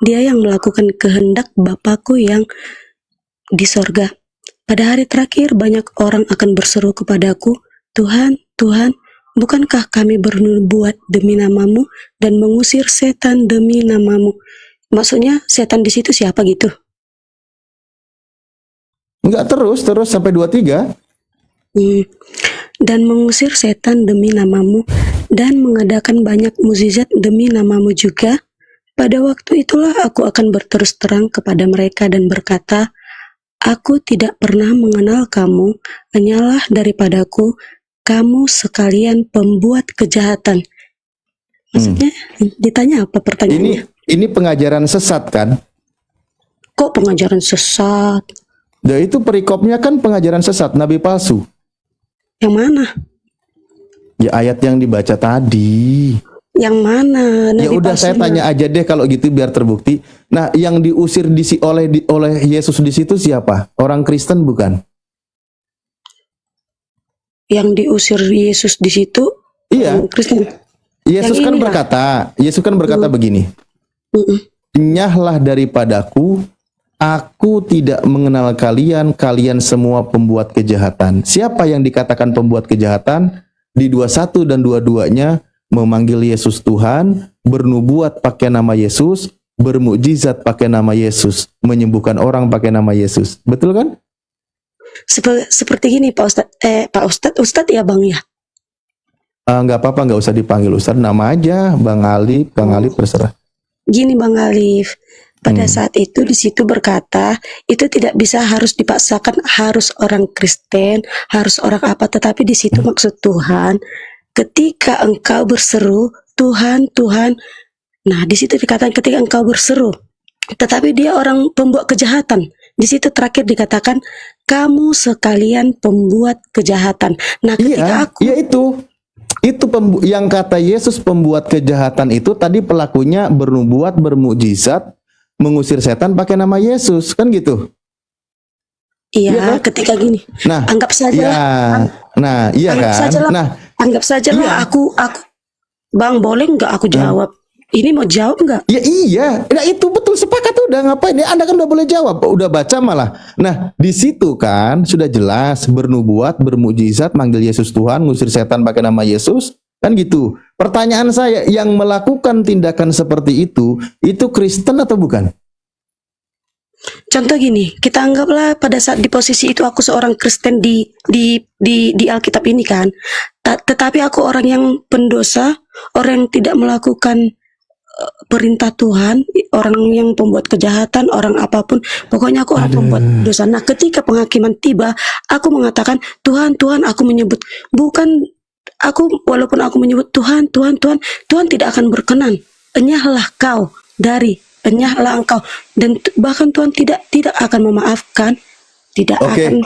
Dia yang melakukan kehendak Bapakku yang di sorga. Pada hari terakhir banyak orang akan berseru kepadaku, Tuhan, Tuhan, bukankah kami bernubuat demi namamu dan mengusir setan demi namamu? Maksudnya setan di situ siapa gitu? Enggak, terus sampai 23. Dan mengusir setan demi namamu dan mengadakan banyak mukjizat demi namamu juga. Pada waktu itulah aku akan berterus terang kepada mereka dan berkata, Aku tidak pernah mengenal kamu, hanyalah daripadaku, kamu sekalian pembuat kejahatan. Maksudnya ditanya apa pertanyaannya? Ini pengajaran sesat kan? Kok pengajaran sesat? Ya itu perikopnya kan pengajaran sesat, nabi palsu. Yang mana? Ya ayat yang dibaca tadi. Yang mana? Ya udah saya tanya aja deh kalau gitu biar terbukti. Nah, yang diusir oleh Yesus di situ siapa? Orang Kristen bukan? Yang diusir Yesus di situ? Iya. Kristen. Yesus kan berkata begini. Enyahlah daripadaku, aku tidak mengenal kalian, kalian semua pembuat kejahatan. Siapa yang dikatakan pembuat kejahatan? Di 21 dan 22-nya memanggil Yesus Tuhan, bernubuat pakai nama Yesus, bermukjizat pakai nama Yesus, menyembuhkan orang pakai nama Yesus. Betul kan? Seperti gini Pak Ustadz. Ustadz ya Bang ya? Nggak apa-apa, nggak usah dipanggil Ustadz, nama aja Bang Alif, terserah. Gini Bang Alif, pada saat itu di situ berkata, itu tidak bisa harus dipaksakan harus orang Kristen, harus orang apa, tetapi di situ maksud Tuhan. Ketika engkau berseru, Tuhan, Tuhan. Nah, di situ dikatakan ketika engkau berseru. Tetapi dia orang pembuat kejahatan. Di situ terakhir dikatakan, kamu sekalian pembuat kejahatan. Nah, ketika yang kata Yesus pembuat kejahatan itu tadi pelakunya bernubuat, bermukjizat, mengusir setan pakai nama Yesus, kan gitu? Iya, ya, kan? Ketika gini. Nah, anggap saja anggap saja lah aku Bang, boleh nggak aku jawab? Ini mau jawab nggak? Ya iya, nah itu betul, sepakat udah, ngapain? Ya, Anda kan udah boleh jawab, udah baca malah. Nah, di situ kan sudah jelas bernubuat, bermukjizat, manggil Yesus Tuhan, ngusir setan pakai nama Yesus, kan gitu. Pertanyaan saya, yang melakukan tindakan seperti itu Kristen atau bukan? Contoh gini, kita anggaplah pada saat di posisi itu aku seorang Kristen di Alkitab ini kan. Tetapi aku orang yang pendosa, orang yang tidak melakukan perintah Tuhan, orang yang pembuat kejahatan, orang apapun, pokoknya aku orang pembuat dosa. Nah, ketika penghakiman tiba, aku mengatakan, Tuhan, Tuhan, aku menyebut, bukan aku, walaupun aku menyebut Tuhan, Tuhan, Tuhan, Tuhan tidak akan berkenan. Enyahlah kau enyahlah engkau, dan bahkan Tuhan tidak akan memaafkan, tidak akan.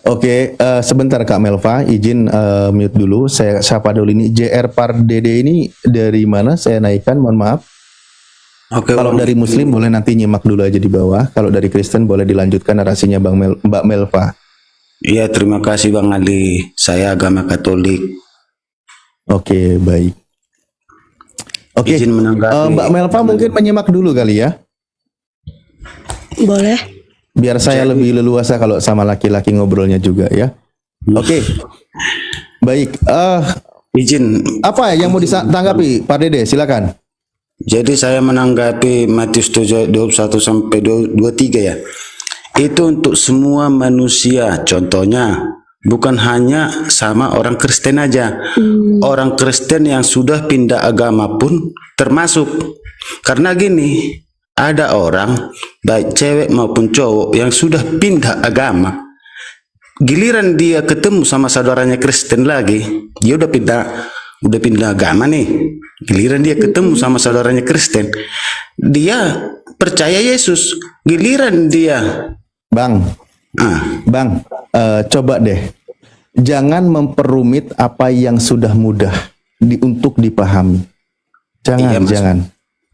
Oke, sebentar Kak Melva, izin mute dulu. Saya sapa dulu ini. JR Pardede ini dari mana? Saya naikkan, mohon maaf. Oke. Kalau dari Muslim boleh nanti nyimak dulu aja di bawah. Kalau dari Kristen boleh dilanjutkan narasinya Mbak Melva. Iya, terima kasih Bang Ali. Saya agama Katolik. Oke, baik. Oke, Mbak Melva mungkin menyimak dulu kali ya. Boleh. Biar saya lebih leluasa kalau sama laki-laki ngobrolnya juga ya. Oke. Baik. Izin. Apa yang mau ditanggapi Pak Dede? Silakan. Jadi saya menanggapi Matius 7:21 sampai 23 ya. Itu untuk semua manusia. Contohnya bukan hanya sama orang Kristen aja. Orang Kristen yang sudah pindah agama pun termasuk. Karena gini, ada orang baik cewek maupun cowok yang sudah pindah agama. Giliran dia ketemu sama saudaranya Kristen lagi, dia udah pindah agama nih. Giliran dia ketemu sama saudaranya Kristen, dia percaya Yesus. Giliran dia, Bang, coba deh, jangan memperumit apa yang sudah mudah untuk dipahami. Jangan.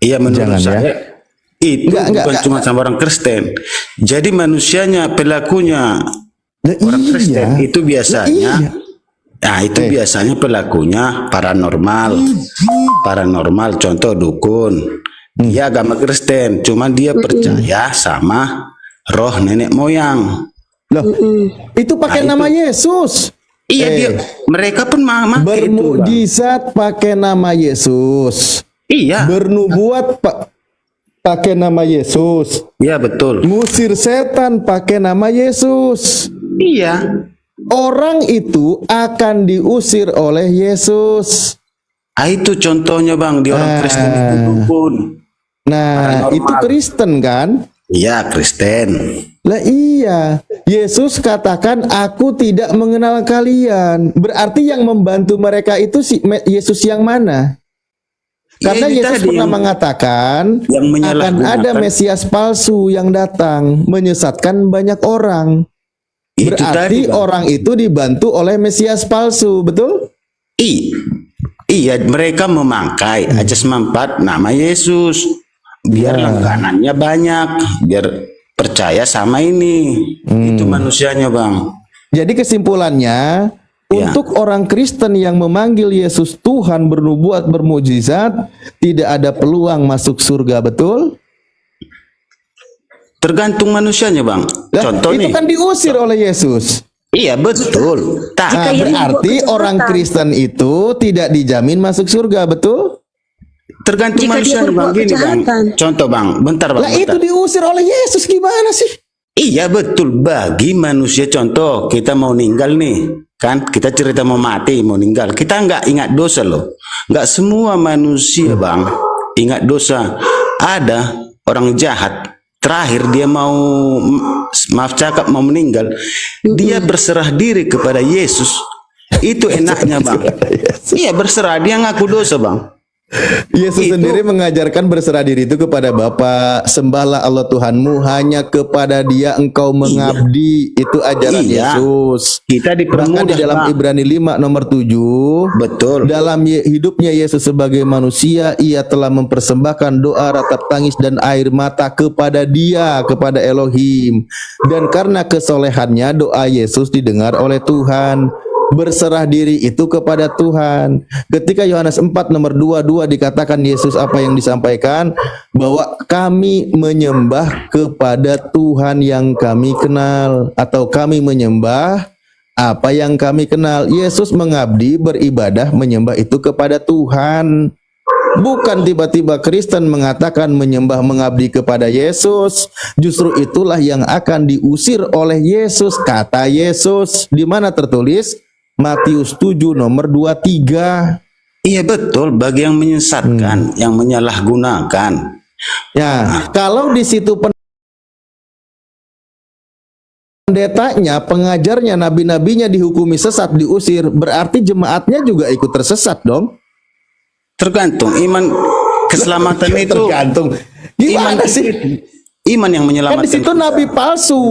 Iya, menurut saya itu bukan cuma sama orang Kristen. Jadi manusianya, pelakunya orang Kristen itu biasanya, biasanya pelakunya paranormal. Contoh dukun. Dia agama Kristen, cuma dia percaya sama roh nenek moyang. Loh, itu pakai Nah, nama Yesus. Iya, dia mereka pun memakai itu, Bang. Bermukjizat pakai nama Yesus. Iya. Bernubuat pakai nama Yesus. Iya, betul. Ngusir setan pakai nama Yesus. Iya. Orang itu akan diusir oleh Yesus. Ah, itu contohnya, Bang, di orang Kristen itu dukun. Nah, Paranormal. itu Kristen kan? Iya, Kristen. Lah iya, Yesus katakan aku tidak mengenal kalian. Berarti yang membantu mereka itu Yesus yang mana? Karena ini Yesus tadi pernah yang mengatakan yang akan menyalahgunakan. ada Mesias palsu yang datang menyesatkan banyak orang. Itu Berarti tadi, Bang. orang itu dibantu oleh Mesias palsu, betul? Iya, mereka memakai ajas manfaat nama Yesus. Biar langganannya banyak, biar percaya sama ini. Itu manusianya, Bang. Jadi kesimpulannya, untuk orang Kristen yang memanggil Yesus Tuhan, bernubuat, bermujizat, tidak ada peluang masuk surga, betul? Tergantung manusianya, Bang. Lah, Contoh itu nih. kan diusir oleh Yesus. Iya, betul. Nah, yang berarti membuat orang kejahatan. Kristen itu tidak dijamin masuk surga, betul? Tergantung Jika dia manusia, Bang. berbuat Gini, Bang. kejahatan. Contoh, Bang. Bentar, Bang. Lah itu bentar. diusir oleh Yesus, gimana sih? Iya, betul. Bagi manusia, contoh, kita mau meninggal nih. Kan kita cerita mau mati, mau meninggal. Kita nggak ingat dosa loh. Nggak semua manusia, Bang, ingat dosa. Ada orang jahat. Terakhir dia mau, maaf cakap, mau meninggal. Dia berserah diri kepada Yesus. Itu enaknya, Bang. Iya, berserah. Dia ngaku dosa, Bang. Yesus Itu- sendiri mengajarkan berserah diri itu kepada Bapa. Sembahlah Allah Tuhanmu, hanya kepada Dia engkau mengabdi. Itu ajaran Iya. Yesus. Kita Bahkan dipermudah, di dalam Bang. Ibrani 5 nomor 7, Betul. dalam hidupnya Yesus sebagai manusia, ia telah mempersembahkan doa, ratap tangis, dan air mata kepada Dia, kepada Elohim. Dan karena kesolehannya, doa Yesus didengar oleh Tuhan. Berserah diri itu kepada Tuhan. Ketika Yohanes 4 nomor 22 dikatakan Yesus apa yang disampaikan, bahwa kami menyembah kepada Tuhan yang kami kenal, atau kami menyembah apa yang kami kenal. Yesus mengabdi, beribadah, menyembah itu kepada Tuhan. Bukan tiba-tiba Kristen mengatakan menyembah, mengabdi kepada Yesus. Justru itulah yang akan diusir oleh Yesus, kata Yesus. Di mana tertulis? Matius 7 nomor 23. Iya, betul. Bagi yang menyesatkan, yang menyalahgunakan. Ya, kalau di situ pendetanya, pengajarnya, nabi-nabinya dihukumi sesat, diusir, berarti jemaatnya juga ikut tersesat dong. Tergantung iman keselamatan itu. Tergantung. Gimana sih? Iman yang Kan menyelamatkan. di situ nabi palsu,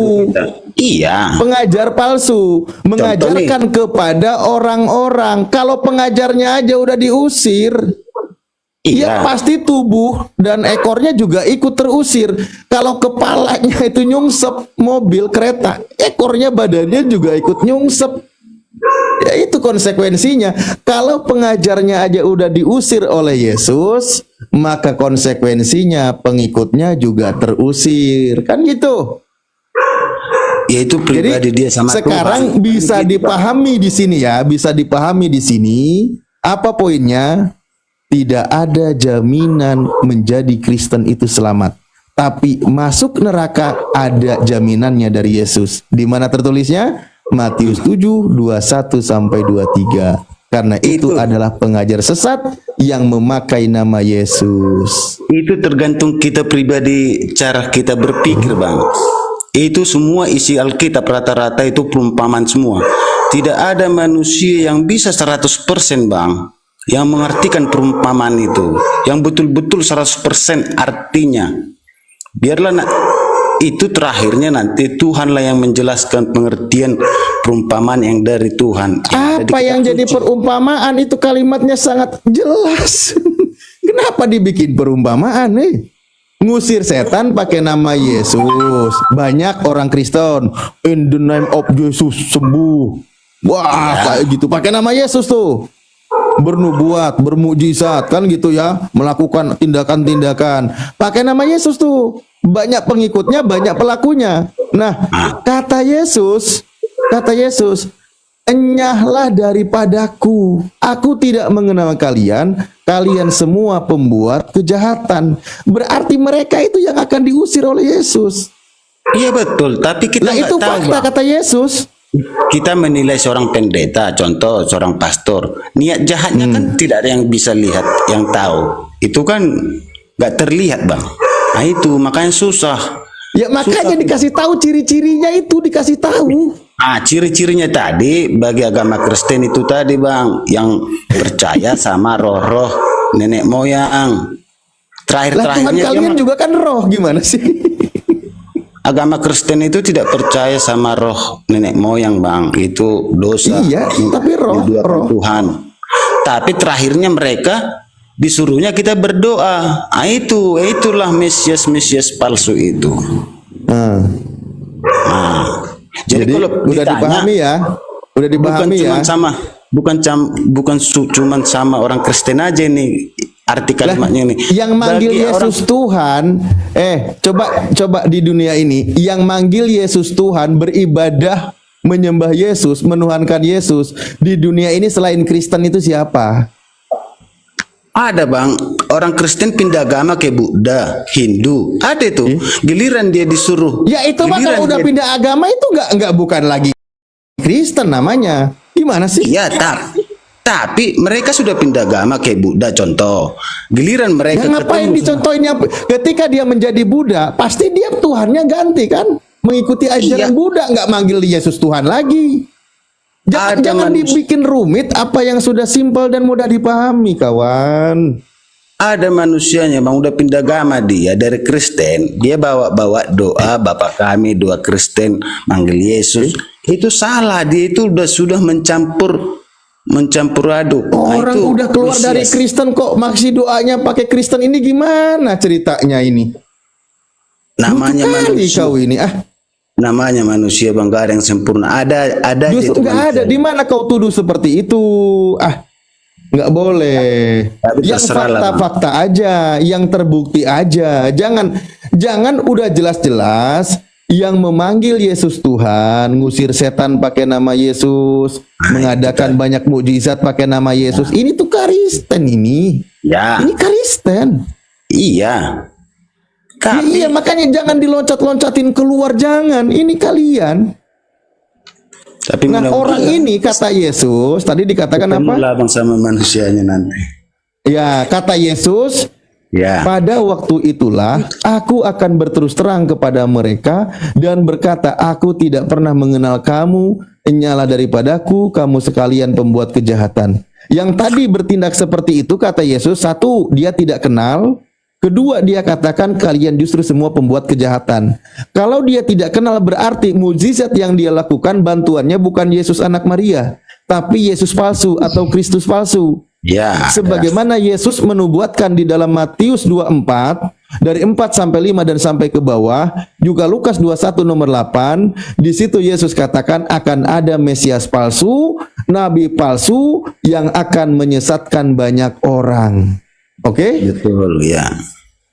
Iya. pengajar palsu, mengajarkan kepada orang-orang. Kalau pengajarnya aja udah diusir, ya Iya. pasti tubuh dan ekornya juga ikut terusir. Kalau kepalanya itu nyungsep mobil kereta, ekornya, badannya juga ikut nyungsep. Ya itu konsekuensinya. Kalau pengajarnya aja udah diusir oleh Yesus, maka konsekuensinya pengikutnya juga terusir. Kan gitu. Ya itu pribadi dia sama sekarang Tuhan. bisa Gitu, Bang. dipahami di sini ya, bisa dipahami di sini. Apa poinnya? Tidak ada jaminan menjadi Kristen itu selamat. Tapi masuk neraka ada jaminannya dari Yesus. Di mana tertulisnya? Matius 7 21 sampai 23. Karena itu adalah pengajar sesat yang memakai nama Yesus. Itu tergantung kita pribadi, cara kita berpikir, Bang. Itu semua isi Alkitab rata-rata itu perumpamaan semua. Tidak ada manusia yang bisa 100%, Bang, yang mengartikan perumpamaan itu, yang betul-betul 100% artinya. Biarlah itu terakhirnya nanti Tuhanlah yang menjelaskan pengertian perumpamaan yang dari Tuhan. Apa yang jadi perumpamaan itu kalimatnya sangat jelas. Kenapa dibikin perumpamaan nih? Ngusir setan pakai nama Yesus. Banyak orang Kristen, in the name of Jesus, sembuh. Wah, kayak gitu pakai nama Yesus tuh. bernubuat, bermujizat kan gitu ya, melakukan tindakan-tindakan. Pakai nama Yesus tuh. Banyak pengikutnya, banyak pelakunya. Nah, kata Yesus, enyahlah daripadaku. Aku tidak mengenal kalian. Kalian semua pembuat kejahatan. Berarti mereka itu yang akan diusir oleh Yesus. Iya betul, tapi kita Nah nggak itu tahu, fakta Bang. kata Yesus. Kita menilai seorang pendeta, contoh seorang pastor, niat jahatnya kan tidak ada yang bisa lihat, yang tahu. Itu kan nggak terlihat, Bang. Nah itu makanya susah. Ya makanya dikasih tahu ciri-cirinya itu dikasih tahu. Ciri-cirinya tadi bagi agama Kristen itu tadi, Bang, yang percaya sama roh-roh nenek moyang. Lah Tuhan Terakhir-terakhirnya kalian juga kan roh, gimana sih? agama Kristen itu tidak percaya sama roh nenek moyang, Bang. Itu dosa. Iya, tapi roh. Tuhan. Tapi terakhirnya mereka disuruhnya kita berdoa. Itulah Mesias palsu itu. Nah, Jadi, kalau udah ditanya, dipahami ya, udah bukan dipahami ya. cuman sama, cuman sama orang Kristen aja nih arti kalimatnya ini. Yang manggil Bagi Yesus Tuhan, coba di dunia ini, yang manggil Yesus Tuhan, beribadah, menyembah Yesus, menuhankan Yesus di dunia ini selain Kristen itu siapa? Ada, Bang, orang Kristen pindah agama ke Buddha, Hindu, ada itu. Giliran dia disuruh. Ya itu mah kalau udah pindah agama itu nggak bukan lagi Kristen namanya. Gimana sih? Iya, tapi mereka sudah pindah agama ke Buddha, contoh. Giliran mereka Ya ngapain ketemu dicontohin yang ketika dia menjadi Buddha, pasti dia Tuhannya ganti kan? Mengikuti ajaran Iya. Buddha, nggak manggil Yesus Tuhan lagi. Ada Jangan manusia- dibikin rumit apa yang sudah simpel dan mudah dipahami, kawan. Ada manusianya, Bang, udah pindah agama dia dari Kristen, dia bawa doa Bapa kami, doa Kristen, manggil Yesus. Itu salah, dia itu sudah mencampur aduk. Nah, Orang itu udah keluar Mesias. dari Kristen kok masih doanya pakai Kristen, ini gimana ceritanya ini? Namanya Lucu kali manusia. kau ini. Namanya manusia, Bang, gak ada yang sempurna. Ada aja Justru itu nggak ada. manusia. Di mana kau tuduh seperti itu? Nggak boleh. Tapi Yang terserah lah, fakta-fakta aja, yang terbukti aja. Jangan udah jelas-jelas yang memanggil Yesus Tuhan, ngusir setan pakai nama Yesus, mengadakan banyak mukjizat pakai nama Yesus. Ini tuh Kristen ini. Ya, Ini Kristen. iya. Ya, iya, makanya jangan diloncat-loncatin keluar, jangan. Ini kalian. Tapi Nah, orang ini kata Yesus, tadi dikatakan apa? lah, Bang, sama manusianya nanti. Ya, kata Yesus, Ya. pada waktu itulah aku akan berterus terang kepada mereka dan berkata, aku tidak pernah mengenal kamu, enyahlah daripadaku, kamu sekalian pembuat kejahatan. Yang tadi bertindak seperti itu, kata Yesus, satu, dia tidak kenal. Kedua, dia katakan kalian justru semua pembuat kejahatan. Kalau dia tidak kenal, berarti mukjizat yang dia lakukan bantuannya bukan Yesus anak Maria, tapi Yesus palsu atau Kristus palsu. Ya. Sebagaimana Yesus menubuatkan di dalam Matius 24 dari 4 sampai 5 dan sampai ke bawah, juga Lukas 21 nomor 8, di situ Yesus katakan akan ada Mesias palsu, nabi palsu yang akan menyesatkan banyak orang. Oke? Betul, ya.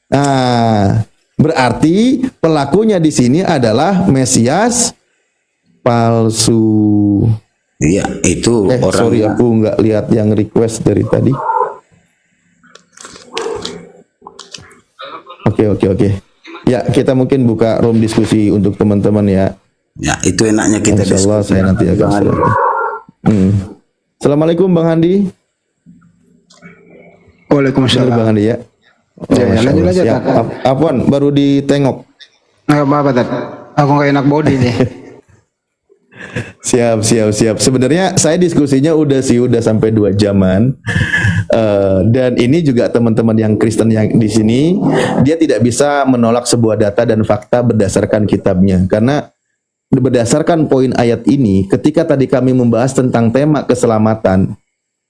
Nah, berarti pelakunya di sini adalah Mesias palsu. Iya, itu Sorry, orang. aku nggak lihat yang request dari tadi. Oke. Ya, kita mungkin buka room diskusi untuk teman-teman ya. Ya, itu enaknya kita Insya Allah diskusi. saya nanti akan Bang Ali. Assalamualaikum Bang Handi. Bener, Waalaikumsalam. Bang Handi ya. Ya, Masya lanjut Allah. aja, Siap. Tat. Afwan, baru ditengok. Nggak apa-apa, Tat. Aku nggak enak body nih. Siap. Sebenarnya saya diskusinya udah sampai 2 jaman. Dan ini juga teman-teman yang Kristen yang di sini, dia tidak bisa menolak sebuah data dan fakta berdasarkan kitabnya. Karena berdasarkan poin ayat ini, ketika tadi kami membahas tentang tema keselamatan,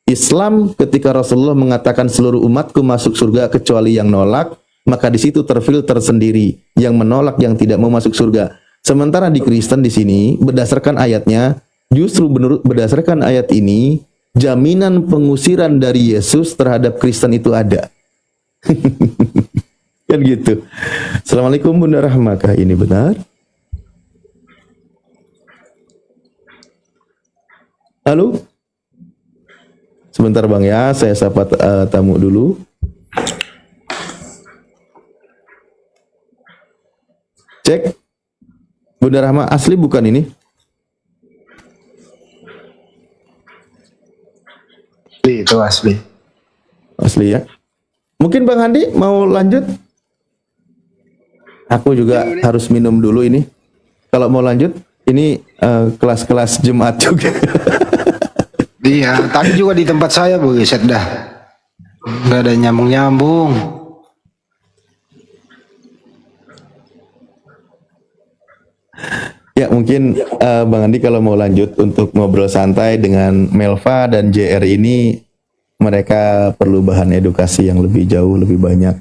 Islam ketika Rasulullah mengatakan seluruh umatku masuk surga kecuali yang nolak, maka di situ terfilter sendiri yang menolak, yang tidak mau masuk surga. Sementara di Kristen di sini berdasarkan ayatnya, justru berdasarkan ayat ini jaminan pengusiran dari Yesus terhadap Kristen itu ada. Kan gitu. Assalamualaikum Bunda Rahmakah ini benar? Halo? Sebentar Bang ya, saya sapa tamu dulu. Cek. Bunda Rahma asli bukan ini? Itu asli. Asli ya. Mungkin Bang Andi mau lanjut? Aku juga harus minum dulu ini. Kalau mau lanjut, ini kelas-kelas Jumat juga. Iya, tadi juga di tempat saya Bu, set dah. Nggak ada nyambung-nyambung. Ya mungkin Bang Andi kalau mau lanjut untuk ngobrol santai dengan Melva dan JR ini, mereka perlu bahan edukasi yang lebih jauh, lebih banyak.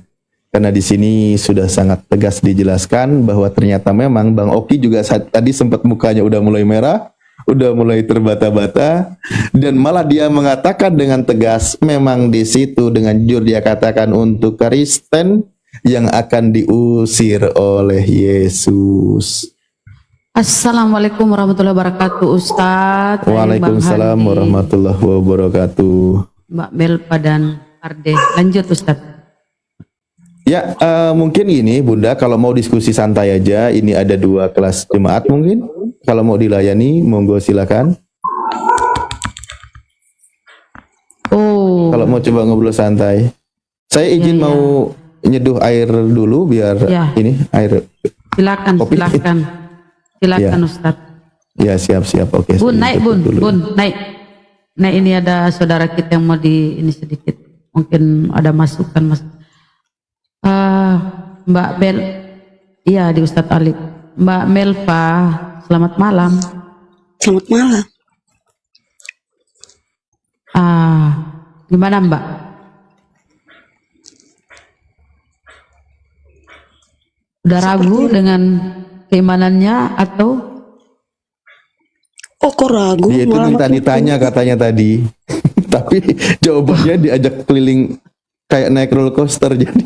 Karena di sini sudah sangat tegas dijelaskan bahwa ternyata memang Bang Oki juga tadi sempat mukanya udah mulai merah, udah mulai terbata-bata, dan malah dia mengatakan dengan tegas, memang di situ dengan jujur dia katakan untuk Kristen yang akan diusir oleh Yesus. Assalamualaikum warahmatullahi wabarakatuh, Ustadz. Waalaikumsalam warahmatullahi wabarakatuh. Mbak Melpa dan Arde. Lanjut, Ustadz. Ya, mungkin ini Bunda, kalau mau diskusi santai aja, ini ada 2 kelas jemaat mungkin. Kalau mau dilayani, monggo silakan. Oh. Kalau mau coba ngobrol santai. Saya izin mau nyeduh air dulu biar ini air. Silakan, kopi. silakan. Silakan Ustadz. Ya, siap-siap. Oke. Bun, naik Bun, Bun, naik. Naik, ini ada saudara kita yang mau ini sedikit. Mungkin ada masukan, Mas. Mbak Bel, iya di Ustadz Alif. Mbak Melva, selamat malam. Selamat malam. Gimana Mbak? Udah ragu dengan keimanannya atau? Oh, kok ragu? Dia itu Malah minta ditanya katanya tadi. Tapi jawabannya diajak keliling kayak naik roller coaster jadi.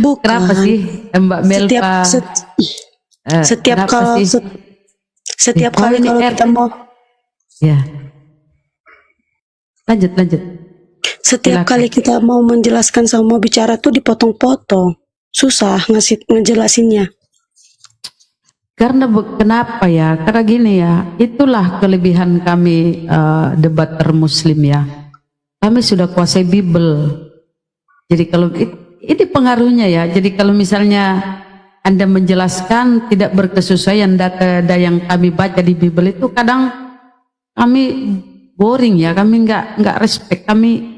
bukan. Kenapa sih Mbak Melva? Setiap kali setiap kali kalau kita mau ya. Lanjut. setiap Silakan. kali kita mau menjelaskan sama mau bicara tuh dipotong-potong. Susah ngejelasinnya. Karena kenapa ya? Karena gini ya, itulah kelebihan kami debater Muslim ya. Kami sudah kuasai Bible. Jadi kalau ini pengaruhnya ya. Jadi kalau misalnya Anda menjelaskan tidak berkesesuaian data yang kami baca di Bible itu, kadang kami boring ya. Kami nggak respect. Kami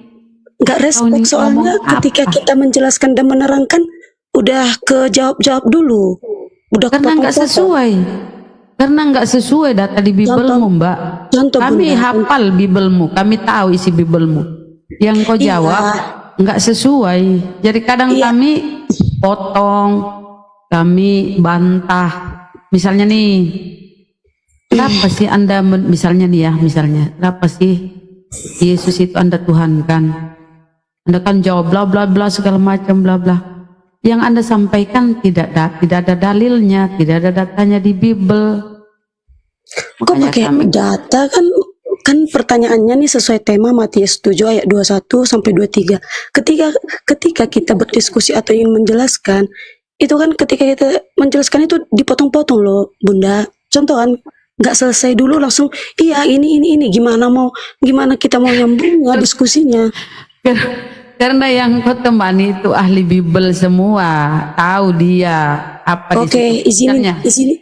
Nggak respect soalnya ketika kita menjelaskan dan menerangkan udah ke jawab dulu. Udah karena nggak sesuai. Karena nggak sesuai data di Biblemu, Mbak. Contoh, Kami Bunda. hafal Biblemu, kami tahu isi Biblemu. Yang kau Iya. jawab nggak sesuai. Jadi kadang kami potong, kami bantah. Misalnya nih, kenapa sih Anda misalnya nih ya, misalnya kenapa sih Yesus itu Anda tuhankan? Anda kan jawab bla bla bla segala macam bla bla. Yang Anda sampaikan tidak ada dalilnya, tidak ada datanya di Bible. Kok pakai data kan pertanyaannya nih sesuai tema Matius 7 ayat 21 sampai 23. Ketika kita berdiskusi atau ingin menjelaskan, itu kan ketika kita menjelaskan itu dipotong-potong loh, Bunda. Contoh kan nggak selesai dulu langsung iya ini gimana kita mau nyambung diskusinya. Karena yang kau temani itu ahli Bible semua, tahu dia apa di Oke, situ.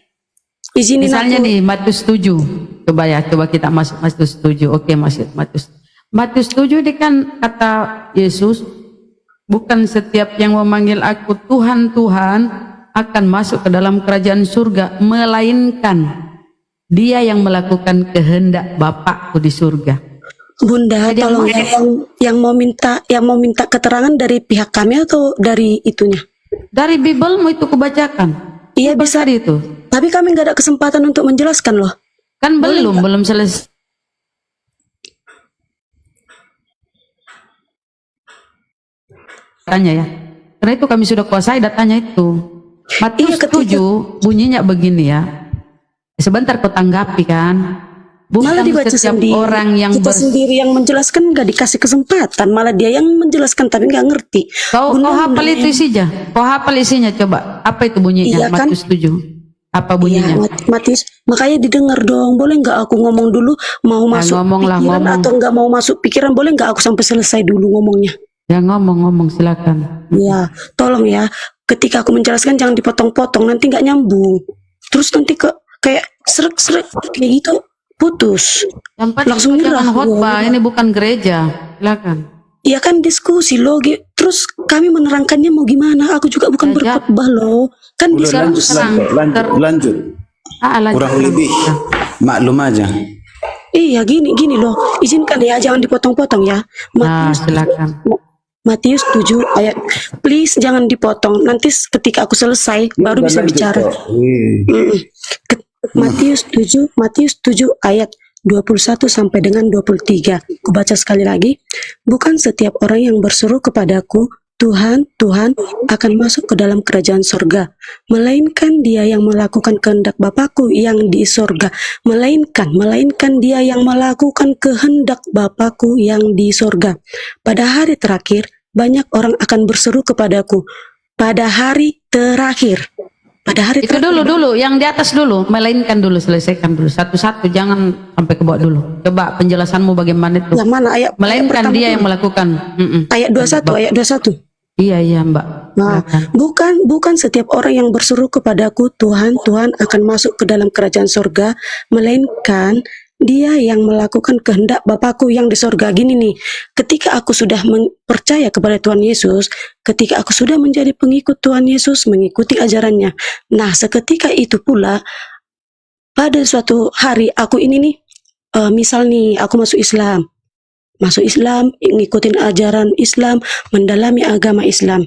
izinin Misalnya aku. nih Matius 7. Coba kita masuk Matius 7. Oke, masuk Matius 7 ini kan kata Yesus, bukan setiap yang memanggil aku Tuhan, Tuhan akan masuk ke dalam kerajaan surga, melainkan dia yang melakukan kehendak Bapakku di surga. Bunda, Jadi tolong yang mau minta keterangan dari pihak kami atau dari itunya? Dari Biblemu itu kubacakan. Iya bisa. Itu. Tapi kami nggak ada kesempatan untuk menjelaskan loh. Kan belum selesai. datanya ya. Karena itu kami sudah kuasai datanya itu. Matius Iya, ketika- 7 bunyinya begini ya. Sebentar kau tanggapi kan. Malah Bukan dibaca setiap sendiri. orang yang Kita sendiri yang menjelaskan nggak dikasih kesempatan, malah dia yang menjelaskan tapi nggak ngerti. Kau hafal itu isinya. Kau hafal isinya coba. Apa itu bunyinya? Iya kan? Matius 7. Apa Iya, bunyinya? Matius, makanya didengar dong. Boleh nggak aku ngomong dulu, mau Ya, masuk ngomonglah, pikiran ngomong. atau nggak mau masuk pikiran? Boleh nggak aku sampai selesai dulu ngomongnya? Ya ngomong silakan. Ya, tolong ya. Ketika aku menjelaskan jangan dipotong-potong, nanti nggak nyambung. Terus nanti kayak seret-seret kayak gitu putus. Tempat Langsung jangan nyerah. khotbah, ini bukan gereja. Silakan. Iya kan diskusi logi. Terus kami menerangkannya mau gimana? Aku juga bukan Ya, berkhotbah loh. Kan Udah diskusi. lanjut. Lanjut. Kurang lebih maklum aja. Iya gini loh. Izinkan ya, jangan dipotong-potong ya. Nah, Matius, silakan. Matius 7 ayat. Please jangan dipotong. Nanti ketika aku selesai baru bisa bicara. Mm-mm. Matius 7 ayat 21 sampai dengan 23. Aku baca sekali lagi. Bukan setiap orang yang berseru kepadaku, Tuhan, Tuhan, akan masuk ke dalam kerajaan sorga, melainkan dia yang melakukan kehendak Bapakku yang di sorga. Melainkan dia yang melakukan kehendak Bapakku yang di sorga. Pada hari terakhir, banyak orang akan berseru kepadaku. Pada hari terakhir. Pada hari Itu dulu, yang di atas dulu, melainkan dulu, selesaikan dulu satu-satu, jangan sampai ke bawah dulu. Coba penjelasanmu bagaimana itu? yang mana ayat? Melainkan ayat pertama dia dulu. yang melakukan. Ayat 21. Iya Mbak. Nah, bukan setiap orang yang berseru kepadaku, Tuhan, Tuhan akan masuk ke dalam kerajaan sorga, melainkan dia yang melakukan kehendak Bapakku yang di sorga. Gini nih, ketika aku sudah percaya kepada Tuhan Yesus, ketika aku sudah menjadi pengikut Tuhan Yesus, mengikuti ajarannya. Nah, seketika itu pula, pada suatu hari aku ini nih, misal nih, aku masuk Islam, ngikutin ajaran Islam, mendalami agama Islam.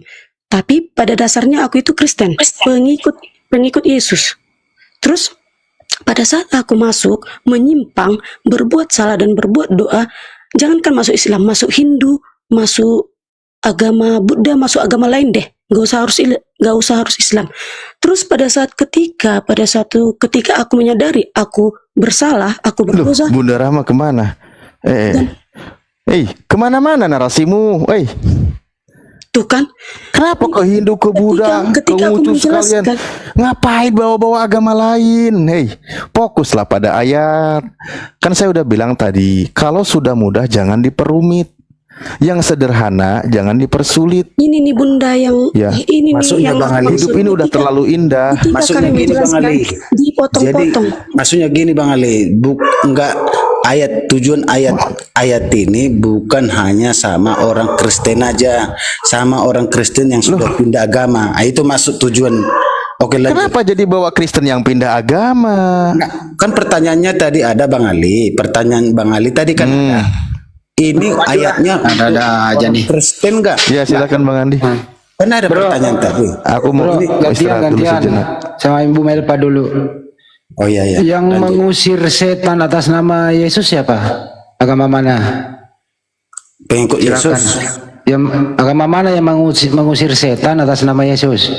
Tapi pada dasarnya aku itu Kristen, pengikut Yesus. Terus pada saat aku masuk, menyimpang, berbuat salah dan berbuat doa, jangankan masuk Islam, masuk Hindu, masuk agama Buddha, masuk agama lain deh. Gak usah harus Islam. Terus pada ketika aku menyadari aku bersalah, aku Loh, berdosa. Bunda Rahma kemana? Kemana-mana narasimu? Tuh kan, Kenapa ke Hindu, ke Buddha, ketika ke aku Konghucu sekalian? menjelaskan, Ngapain bawa-bawa agama lain? Fokuslah pada ayat. Kan saya udah bilang tadi, kalau sudah mudah jangan diperumit. Yang sederhana jangan dipersulit. ini nih Bunda yang Ya, ini nih maksudnya yang Bang Ali, Hidup ini udah terlalu indah. ketika Maksudnya kami gini Bang menjelaskan, Ali. Jadi dipotong-potong. maksudnya gini Bang Ali, enggak tujuan ayat ini bukan hanya sama orang Kristen aja, sama orang Kristen yang sudah pindah agama. Itu maksud tujuan. Oke, lanjut. Kenapa jadi bawa Kristen yang pindah agama? Nah, kan pertanyaannya tadi ada Bang Ali. Pertanyaan Bang Ali tadi kan ada. Ini ayatnya Ada aja orang nih. Kristen enggak? Ya silakan Bang Andi. Kan ada pertanyaan tadi. Aku mau istirahat dulu sejenak. Sama Ibu Melpa dulu. Oh iya ya. Yang mengusir setan atas nama Yesus siapa? Agama mana? Pengikut Yesus. Yang agama mana yang mengusir setan atas nama Yesus?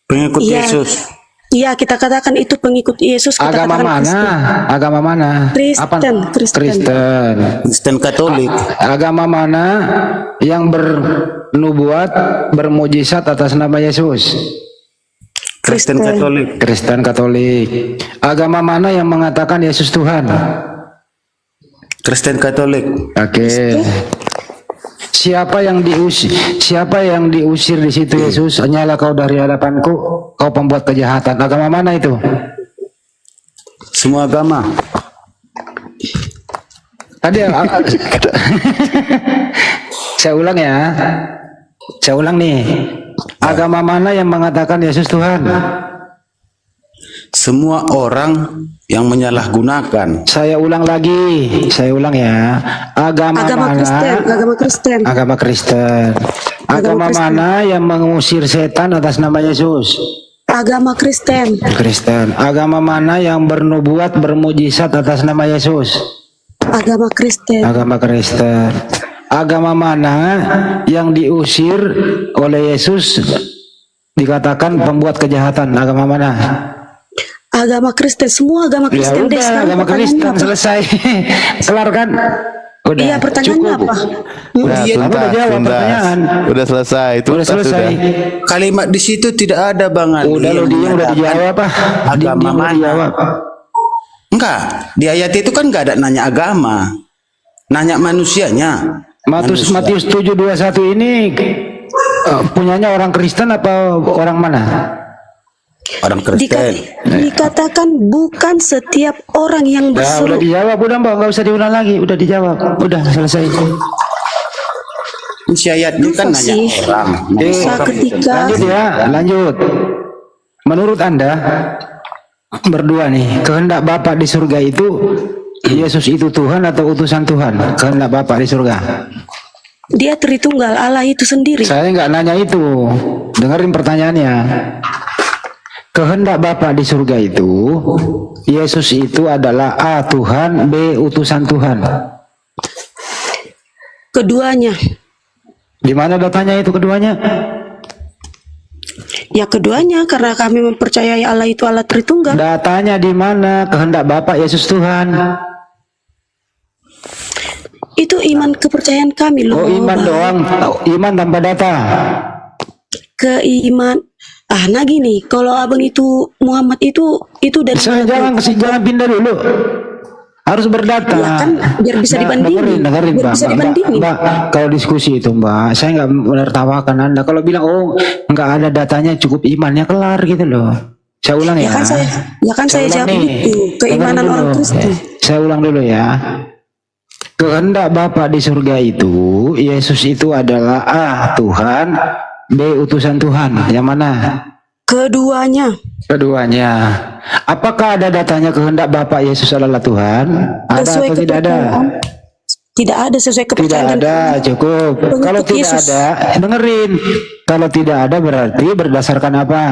Pengikut Iya. Yesus. Iya, kita katakan itu pengikut Yesus. Kita Agama katakan mana? Kristen. Agama mana? Kristen, Kristen. Kristen. Kristen Katolik. Agama mana yang bernubuat, bermujizat atas nama Yesus? Kristen Katolik. Kristen Katolik. Agama mana yang mengatakan Yesus Tuhan? Kristen Katolik. Oke. Siapa yang diusir di situ Yesus? Hanyalah kau dari hadapanku, kau pembuat kejahatan. Agama mana itu? Semua agama. Tadi saya ulang ya. Saya ulang nih. Agama mana yang mengatakan Yesus Tuhan? Semua orang yang menyalahgunakan. Saya ulang lagi. Saya ulang ya. Agama mana? Agama Kristen. Agama Kristen. Agama Kristen. mana yang mengusir setan atas nama Yesus? Agama Kristen. Kristen. Agama mana yang bernubuat, bermujizat atas nama Yesus? Agama Kristen. Agama Kristen. agama mana yang diusir oleh Yesus dikatakan pembuat kejahatan? Agama mana? Agama Kristen, semua agama Ya Kristen deh. udah, Sekarang agama pertanyaannya Kristen apa? selesai. Kelar kan? Udah. Iya, pertanyaannya cukup. apa? Udah, Nah, aku udah jawab pertanyaan. Udah selesai. Udah Tuntas selesai. Kalimat di situ tidak ada Bang Ali. Udah lo yang diam, udah menyatakan dijawab apa? agama Diam, udah mana. dijawab. Enggak, di ayat itu kan enggak ada nanya agama. Nanya manusianya. Matius 7:21 ini punyanya orang Kristen apa orang mana? Orang Kristen. Dikatakan bukan setiap orang yang Ya, udah berseru. dijawab, udah Mbak, nggak usah diulang lagi, udah dijawab, udah selesai. Si ayat ini kan Apa nanya sih? orang. Bisa ketika Lanjut ya, lanjut. Menurut Anda berdua nih, kehendak Bapak di surga itu Yesus itu Tuhan atau utusan Tuhan? Kehendak Bapak di surga. dia Tritunggal, Allah itu sendiri. Saya nggak nanya itu, dengerin pertanyaannya. Kehendak Bapak di surga itu Yesus itu adalah A Tuhan, B utusan Tuhan. Keduanya. Di mana datanya itu keduanya? Ya keduanya, karena kami mempercayai Allah itu Allah Tritunggal. Datanya di mana? Kehendak Bapak Yesus Tuhan. Itu iman kepercayaan kami loh. Oh, iman Bang. doang, iman tanpa data. Keiman. Nah gini, kalau abang itu Muhammad itu dari Saya jangan pindah dulu. Harus berdata. Ya kan, biar bisa dibandingin. Dengerin, Biar Mbak, bisa Mbak, dibandingin. Mbak, kalau diskusi itu Mbak, saya nggak menertawakan Anda. Kalau bilang nggak ada datanya, cukup imannya, kelar gitu loh. Saya ulang ya. Ya kan saya ulang jawab nih. itu keimanan Dengerin orang dulu. Kristen. Saya ulang dulu ya. Kehendak Bapa di surga itu Yesus itu adalah A Tuhan, B utusan Tuhan. Yang mana? Keduanya. Keduanya. Apakah ada datanya kehendak Bapa Yesus adalah Tuhan? Ada Sesuai atau tidak ada? kepercayaan. Tidak ada sesuai Tidak kepercayaan. dan ada, cukup. Pengikut Kalau tidak Yesus. ada, dengerin. Kalau tidak ada berarti berdasarkan apa?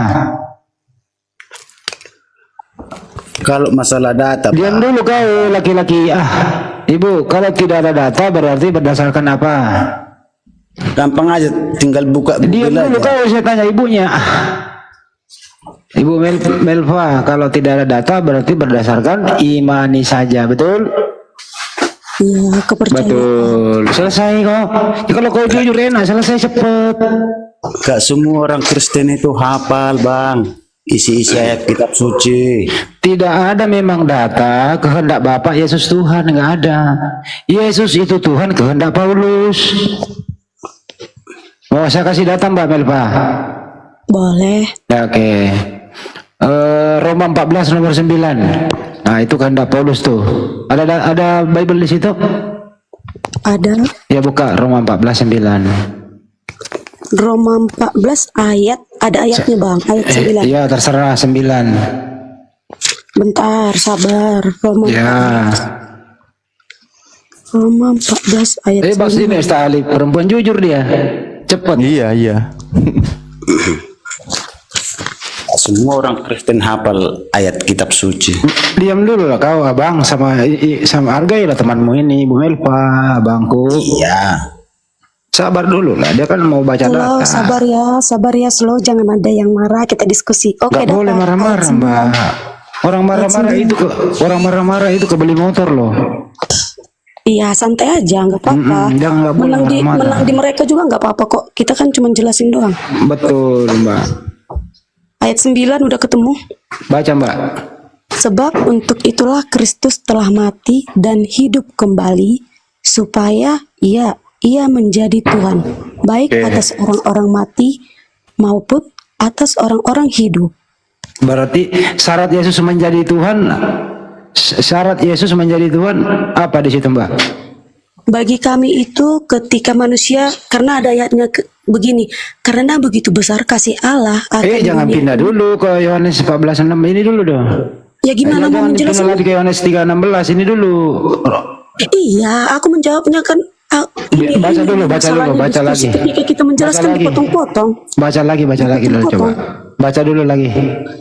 Kalau masalah data, Diam Pak, dulu kau laki-laki. Ibu, kalau tidak ada data berarti berdasarkan apa? gampang aja, tinggal buka Diam Google dulu aja. kau, saya tanya ibunya. Ibu Melva, kalau tidak ada data berarti berdasarkan imani saja, betul? Iya, kepercayaan. Betul. Selesai kok. Ya, kalau kau jujur enak, selesai cepet. Gak semua orang Kristen itu hafal, Bang, isi-isi ayat kitab suci. Tidak ada memang data kehendak Bapak Yesus Tuhan, nggak ada. Yesus itu Tuhan kehendak Paulus. Mau saya kasih data Mbak Melva? Boleh. Ya, oke. Roma 14 nomor 9. Nah, itu kehendak Paulus tuh. Ada Bible di situ? Ada Ya, buka Roma 14 9. Roma 14 ayat. Ada ayatnya bang. Ayat 9. Ya, terserah 9. Bentar, sabar. Ya. Roma 14 ayat Bang 9. sini Ustaz Ali, perempuan jujur dia. Cepet. Iya. Semua orang Kristen hafal ayat kitab suci. Diam dulu lah kau abang, sama hargailah temanmu ini, Ibu Melva, abangku. Iya. Sabar dulu lah, dia kan mau baca Slow, data. sabar ya, slow. Jangan ada yang marah. Kita diskusi. Oke, Gak boleh dapat. marah-marah Ayat Mbak. Orang marah-marah itu kebeli motor loh. Iya, santai aja, nggak apa-apa. Jangan, nggak boleh marah-marah. Menang di mereka juga nggak apa-apa kok. Kita kan cuma jelasin doang. Betul Mbak. Ayat 9 udah ketemu. Baca Mbak. Sebab untuk itulah Kristus telah mati dan hidup kembali supaya ia menjadi Tuhan, baik atas orang-orang mati maupun atas orang-orang hidup. Berarti syarat Yesus menjadi Tuhan, apa di situ Mbak? Bagi kami itu ketika manusia, karena ada ayatnya begini, karena begitu besar kasih Allah akan Jangan dunia. pindah dulu ke Yohanes 14:6 ini dulu dong. Ya gimana mau Jangan pindah menjelaskan? lagi ke Yohanes 3:16 ini dulu. Iya, aku menjawabnya kan. Baca dulu, masalahnya baca diskusi. lagi. Ketika kita menjelaskan Baca lagi. dipotong-potong. Baca lagi dulu coba. Baca dulu lagi.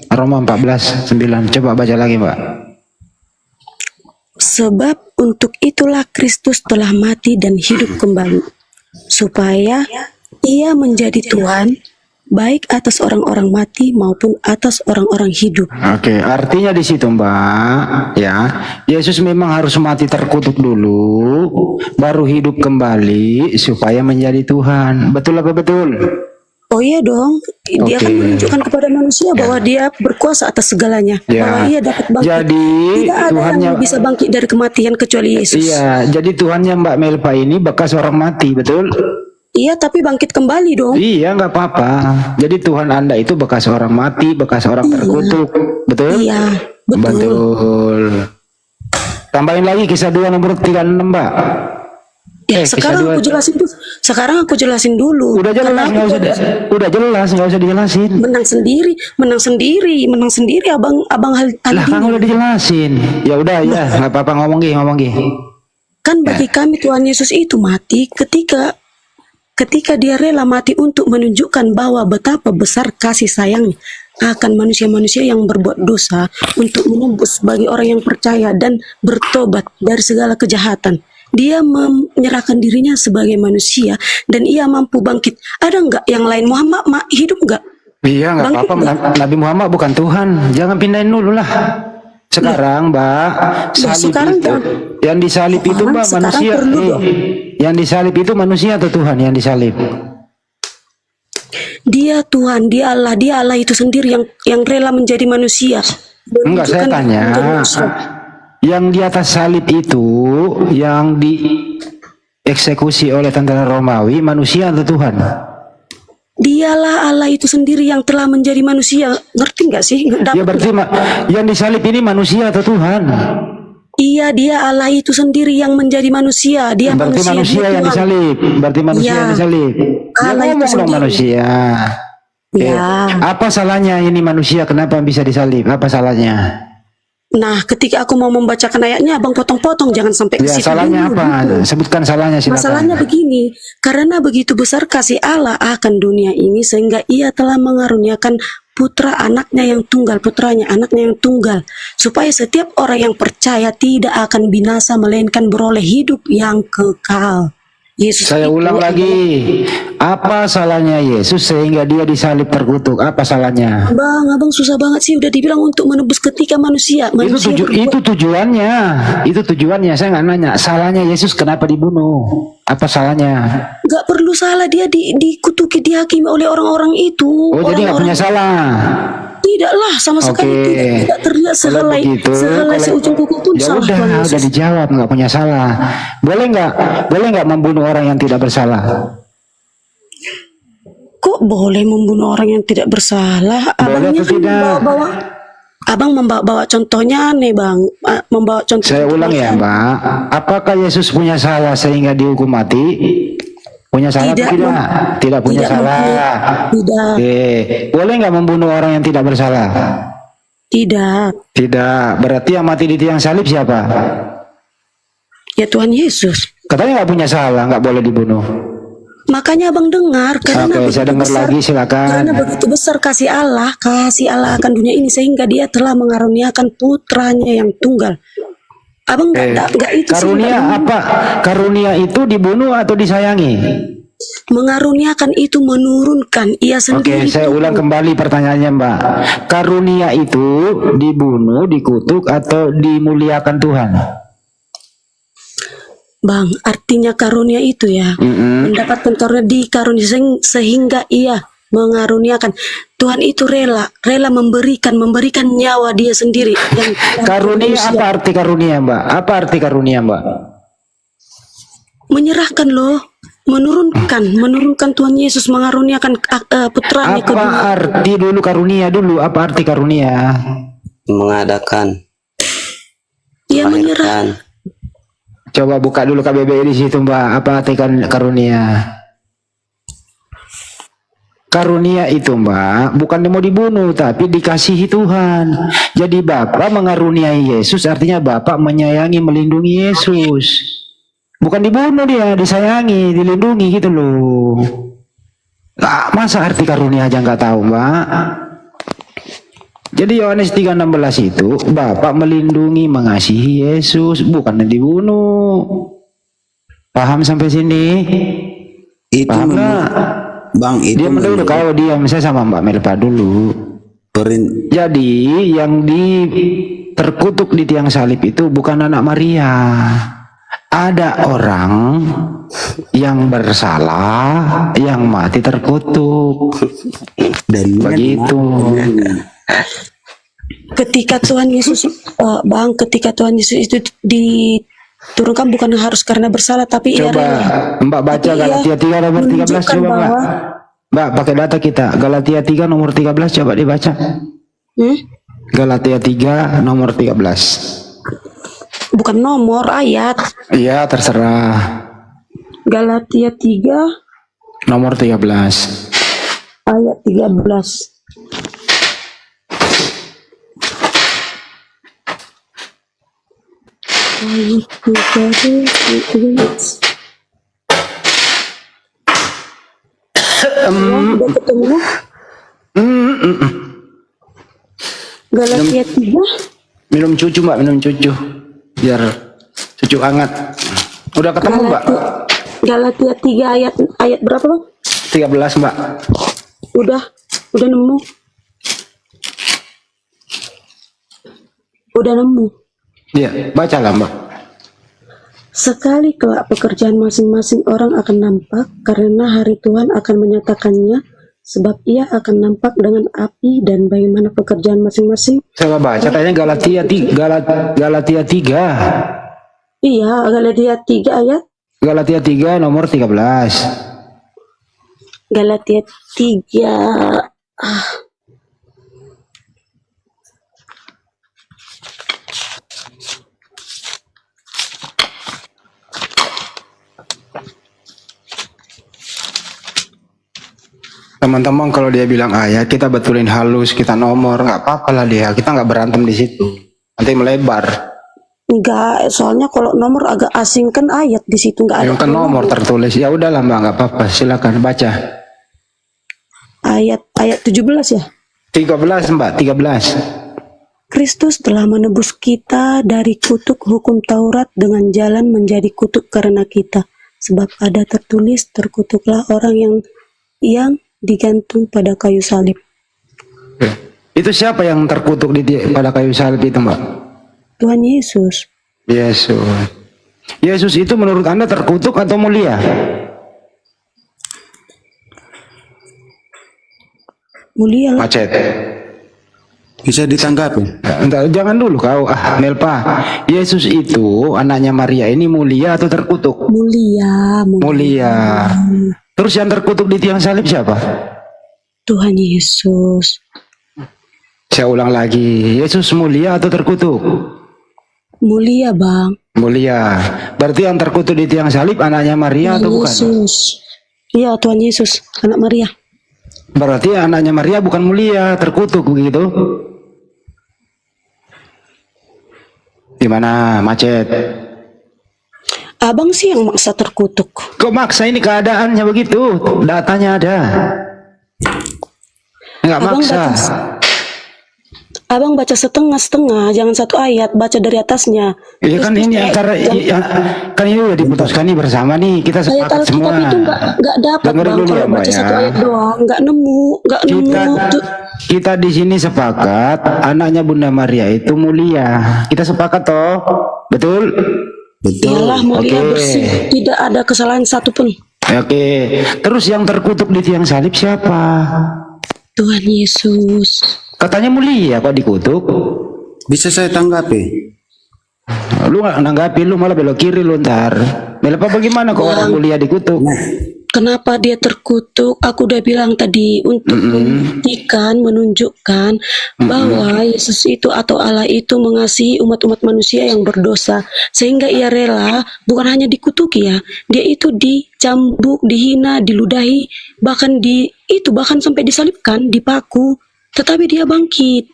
Roma 14:9. Coba baca lagi, Mbak. Sebab untuk itulah Kristus telah mati dan hidup kembali, supaya ia menjadi Tuhan, baik atas orang-orang mati maupun atas orang-orang hidup. Oke, artinya di situ Mbak, ya, Yesus memang harus mati terkutuk dulu, baru hidup kembali supaya menjadi Tuhan. Betul apa betul? Oh iya dong, dia Oke. kan menunjukkan kepada manusia bahwa dia berkuasa atas segalanya, Ya. bahwa ia dapat bangkit. Jadi Tidak ada Tuhannya, yang bisa bangkit dari kematian kecuali Yesus. iya, jadi Tuhannya Mbak Melva ini bekas orang mati, betul? Iya, tapi bangkit kembali dong. Iya, nggak apa-apa. Jadi Tuhan Anda itu bekas orang mati, bekas orang terkutuk, betul? Iya, betul. Betul. Tambahin lagi kisah 2 nomor 36 Mbak. Ya, kisah sekarang dua- aku jelasin dulu. Sekarang aku jelasin dulu. Udah jelas, Karena nggak aku usah, udah jelas, nggak usah dijelasin. menang sendiri, menang sendiri, abang Lah kan Aldi. udah dijelasin. Ya udah ya, nggak apa-apa, ngomong gih. Kan bagi kami Tuhan Yesus itu mati ketika dia rela mati untuk menunjukkan bahwa betapa besar kasih sayangnya akan manusia-manusia yang berbuat dosa, untuk menembus bagi orang yang percaya dan bertobat dari segala kejahatan. Dia menyerahkan dirinya sebagai manusia dan ia mampu bangkit. Ada enggak yang lain? Muhammad hidup enggak? Iya nggak Bangkit apa-apa, Nabi Muhammad bukan Tuhan. Jangan pindahin dulu lah. Sekarang Mbak, salib sekarang itu, jangan. yang disalib itu Mbak Sekarang manusia. perlu dong. Yang disalib itu manusia atau Tuhan yang disalib? Dia Tuhan, dia Allah itu sendiri yang rela menjadi manusia. Enggak, saya Menunjukkan tanya. menjadi manusia. Yang di atas salib itu, yang dieksekusi oleh tentara Romawi, manusia atau Tuhan? Dialah Allah itu sendiri yang telah menjadi manusia. Ngerti nggak sih? Ya berarti yang disalib ini manusia atau Tuhan? Iya, dia Allah itu sendiri yang menjadi manusia. Dia Berarti manusia dia yang Tuhan. disalib. Berarti manusia Iya. yang disalib. Ya Allah itu ngomong dong sendiri. manusia. Ya. Apa salahnya ini manusia? Kenapa bisa disalib? Apa salahnya? Nah, ketika aku mau membacakan ayatnya, abang potong-potong, jangan sampai ke Ya situ salahnya dulu, apa? gitu. Sebutkan salahnya silakan. Masalahnya begini, karena begitu besar kasih Allah akan dunia ini sehingga ia telah mengaruniakan putranya anaknya yang tunggal, supaya setiap orang yang percaya tidak akan binasa melainkan beroleh hidup yang kekal. Yesus Saya itu ulang lagi. Apa salahnya Yesus sehingga dia disalib terkutuk? Apa salahnya? abang susah banget sih, udah dibilang untuk menebus ketika manusia Itu tujuannya. Itu tujuannya. Saya nggak nanya. Salahnya Yesus kenapa dibunuh? Apa salahnya? nggak perlu salah, dia dikutuki, dihakimi oleh orang-orang itu. Oh jadi nggak punya salah. Tidaklah, sama sekali Oke. tidak terlihat Kalau begitu, sehelai seujung kuku pun ya salah Tuhan udah Yesus. dijawab, nggak punya salah. Boleh nggak membunuh orang yang tidak bersalah? Kok boleh membunuh orang yang tidak bersalah? Boleh Abangnya atau tidak? Abang membawa contohnya aneh bang, membawa contoh. Saya ulang ya Mbak. Apakah Yesus punya salah sehingga dihukum mati? Punya salah atau tidak? Tidak punya salah. Tidak, Oke. Boleh nggak membunuh orang yang tidak bersalah? tidak. Tidak. Berarti yang mati di tiang salib siapa? Ya Tuhan Yesus. Katanya nggak punya salah, nggak boleh dibunuh. Makanya abang dengar, karena Oke, saya begitu dengar besar- lagi, silakan. Karena begitu besar kasih Allah akan dunia ini sehingga Dia telah mengaruniakan putranya yang tunggal. Abang nggak itu sih, Karunia nggak- apa? Karunia itu dibunuh atau disayangi? mengaruniakan itu menurunkan ia Oke, sendiri. saya ulang kembali pertanyaannya Mbak. Karunia itu dibunuh, dikutuk atau dimuliakan Tuhan? Bang, artinya karunia itu ya, mendapatkan karunia dikarunia sehingga ia mengaruniakan. Tuhan itu rela memberikan nyawa dia sendiri. Yang Karunia apa arti karunia Mbak? Apa arti karunia Mbak? menyerahkan loh, menurunkan Tuhan Yesus mengaruniakan putranya ke Apa dunia. arti dulu karunia dulu? Apa arti karunia? Mengadakan, Ia menyerah. melahirkan, Coba buka dulu KBBI di situ Mbak. Apa arti karunia? Karunia itu Mbak bukan mau dibunuh tapi dikasihi Tuhan. Jadi Bapak mengaruniai Yesus artinya Bapak menyayangi melindungi Yesus. Bukan dibunuh dia, disayangi, dilindungi gitu loh. Masa arti karunia aja nggak tahu Mbak? Jadi Yohanes 3:16 itu Bapa melindungi, mengasihi Yesus, bukan dibunuh. Paham sampai sini? Itu Paham nggak? Bang, itu Diam dulu, kau diam, saya sama Mbak Melpa dulu. Jadi yang terkutuk di tiang salib itu bukan anak Maria. Ada orang yang bersalah, yang mati terkutuk. Dan Begitu. Ketika Tuhan Yesus, Bang, ketika Tuhan Yesus itu diturunkan bukan harus karena bersalah, tapi ia Coba rela. Mbak baca Tapi ia Galatia 3 nomor 13 menunjukkan coba Mbak. bahwa- Mbak pakai data kita. Galatia 3 nomor 13 coba dibaca. Galatia 3 nomor 13. Bukan nomor, ayat. Iya, terserah. Galatia 3 Nomor 13. ayat 13. Udah ketemu? Galatia 3 Minum cucu Mbak, minum cucu. Biar cucu hangat. Udah ketemu Mbak? Galatia 3 ayat berapa, Bang? 13 Mbak. Udah nemu. Udah nemu. Iya, bacalah Mbak. Sekali kelak pekerjaan masing-masing orang akan nampak, karena hari Tuhan akan menyatakannya, sebab ia akan nampak dengan api, dan bagaimana pekerjaan masing-masing. Coba baca kayaknya Galatia 3. Galatia 3. Iya, Galatia 3 ayat. Galatia 3 nomor 13. Galatia 3. Teman-teman kalau dia bilang ayat, kita betulin halus, kita nomor, nggak apa-apa lah dia. Kita nggak berantem di situ. Nanti melebar. Enggak, soalnya kalau nomor agak asing kan ayat di situ enggak ada. Yang kan nomor tertulis. Ya udahlah Mbak, nggak apa-apa. Silakan baca. Ayat 17 ya. 13 Mbak, 13. Kristus telah menebus kita dari kutuk hukum Taurat dengan jalan menjadi kutuk karena kita. Sebab ada tertulis, terkutuklah orang yang digantung pada kayu salib. Itu siapa yang terkutuk pada kayu salib itu Mbak? Tuhan Yesus. Yesus. Yesus itu menurut Anda terkutuk atau mulia? Mulia lah. Macet. bisa ditanggapi. Entar, jangan dulu kau, Melpa. Yesus itu anaknya Maria ini mulia atau terkutuk? Mulia. Mulia. Terus yang terkutuk di tiang salib siapa? Tuhan Yesus. Saya ulang lagi, Yesus mulia atau terkutuk? Mulia, Bang. Mulia. Berarti yang terkutuk di tiang salib anaknya Maria atau bukan? Yesus. Iya, Tuhan Yesus, anak Maria. Berarti anaknya Maria bukan mulia, terkutuk begitu? Gimana, Macet? Abang sih yang maksa terkutuk. Kok maksa, ini keadaannya begitu, datanya ada. Enggak Abang maksa. Abang baca setengah-setengah, jangan satu ayat, baca dari atasnya. Iya kan ini antara kan ini udah diputuskan nih bersama nih, kita Ayat sepakat semua. Alkitab itu nggak dapat, Dengerin Bang, dulu ya, kalau Mbak, baca ya. satu ayat doang, nggak nemu. Kita di sini sepakat anaknya Bunda Maria itu mulia. Kita sepakat toh? Betul? Iyalah mulia, Oke. bersih, tidak ada kesalahan satupun. Oke. Terus yang terkutuk di tiang salib siapa? Tuhan Yesus. Katanya mulia, kok dikutuk? Bisa saya tanggapi? Lu nggak nanggapi, lu malah belok kiri lu ntar. Melapa bagaimana kok orang mulia dikutuk? Kenapa dia terkutuk? Aku udah bilang tadi untuk membuktikan, menunjukkan bahwa Yesus itu atau Allah itu mengasihi umat-umat manusia yang berdosa, sehingga ia rela bukan hanya dikutuki ya, dia itu dicambuk, dihina, diludahi, bahkan bahkan sampai disalibkan, dipaku, tetapi dia bangkit.